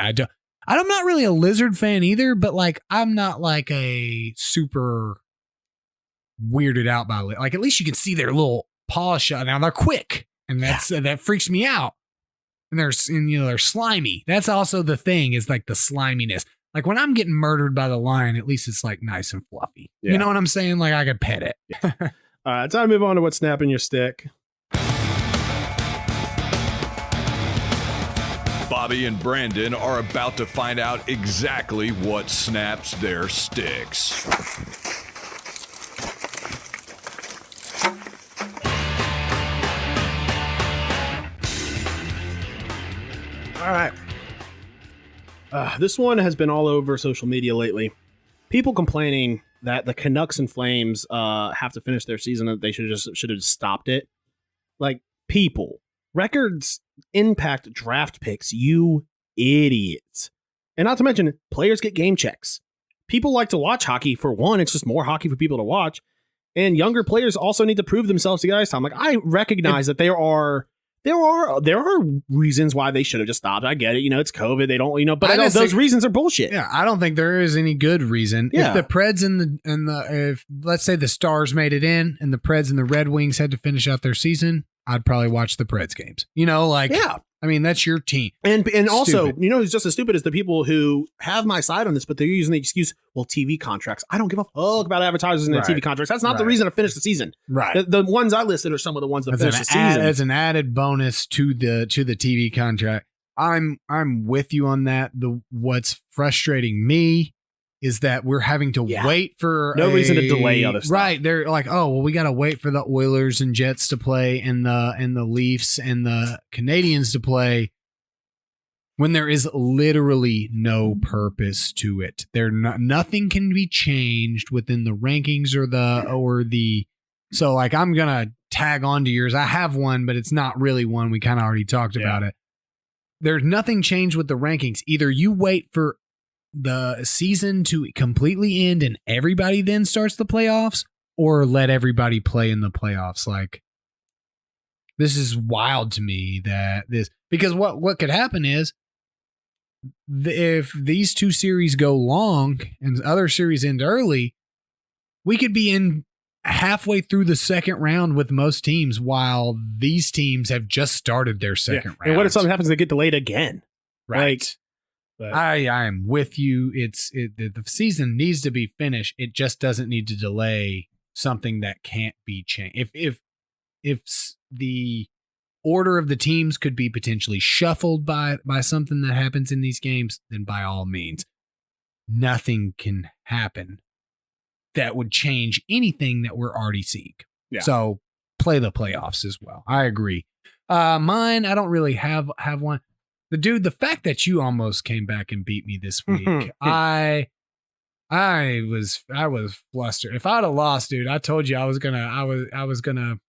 I'm not really a lizard fan either, but like I'm not like a super weirded out by it. Like at least you can see their little paw shot. Now they're quick, and that freaks me out. And they're slimy. That's also the thing, is like the sliminess. Like when I'm getting murdered by the lion, at least it's like nice and fluffy. Yeah. You know what I'm saying? Like I could pet it. All right, time to move on to what's snapping your stick. Bobby and Brandon are about to find out exactly what snaps their sticks. All right. This one has been all over social media lately. People complaining that the Canucks and Flames have to finish their season, that they should have just stopped it. Like, people, records impact draft picks, you idiots. And not to mention, players get game checks. People like to watch hockey. For one, it's just more hockey for people to watch. And younger players also need to prove themselves to get ice time. Like, I recognize that there are reasons why they should have just stopped. I get it. You know, it's COVID. They don't, but those reasons are bullshit. Yeah. I don't think there is any good reason. Yeah. If the Preds if let's say the Stars made it in and the Preds and the Red Wings had to finish out their season, I'd probably watch the Preds games. You know, like, yeah. I mean, that's your team. And also, you know, it's just as stupid as the people who have my side on this, but they're using the excuse, well, TV contracts. I don't give a fuck about advertisers and their TV contracts. That's not the reason to finish the season. Right. The ones I listed are some of the ones that finish the season. As an added bonus to the TV contract. I'm with you on that. What's frustrating me is that we're having to wait for no reason to delay other stuff. Right. They're like, oh, well, we got to wait for the Oilers and Jets to play and the Leafs and the Canadians to play when there is literally no purpose to it. Nothing can be changed within the rankings or the so like I'm going to tag on to yours. I have one, but it's not really one. We kind of already talked about it. There's nothing changed with the rankings. Either you wait for the season to completely end and everybody then starts the playoffs, or let everybody play in the playoffs. Like, this is wild to me because what could happen is if these two series go long and the other series end early, we could be in halfway through the second round with most teams, while these teams have just started their second round. And what if something happens, they get delayed again? Right. But I am with you. The season needs to be finished. It just doesn't need to delay something that can't be changed. If the order of the teams could be potentially shuffled by something that happens in these games, then by all means, nothing can happen that would change anything that we're already seeing. Yeah. So play the playoffs as well. I agree. Mine, I don't really have one. The fact that you almost came back and beat me this week, I was flustered. If I'd have lost, dude, I told you I was gonna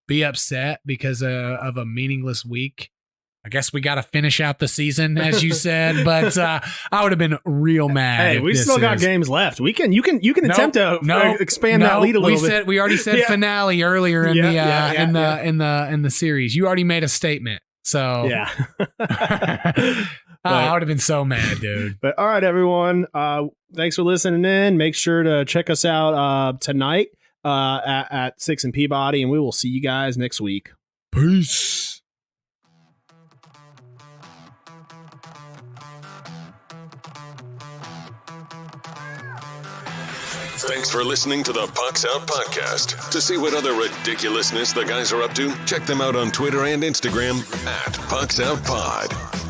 be upset because of a meaningless week. I guess we got to finish out the season, as you said, but I would have been real mad. Hey, we still got games left. You can attempt to expand that lead a little bit. We already said finale earlier in the series. You already made a statement, so yeah. I would have been so mad, dude. But all right, everyone. Thanks for listening in. Make sure to check us out tonight at 6 and Peabody, and we will see you guys next week. Peace. Thanks for listening to the Pucks Out Podcast. To see what other ridiculousness the guys are up to, check them out on Twitter and Instagram at Pucks Out Pod.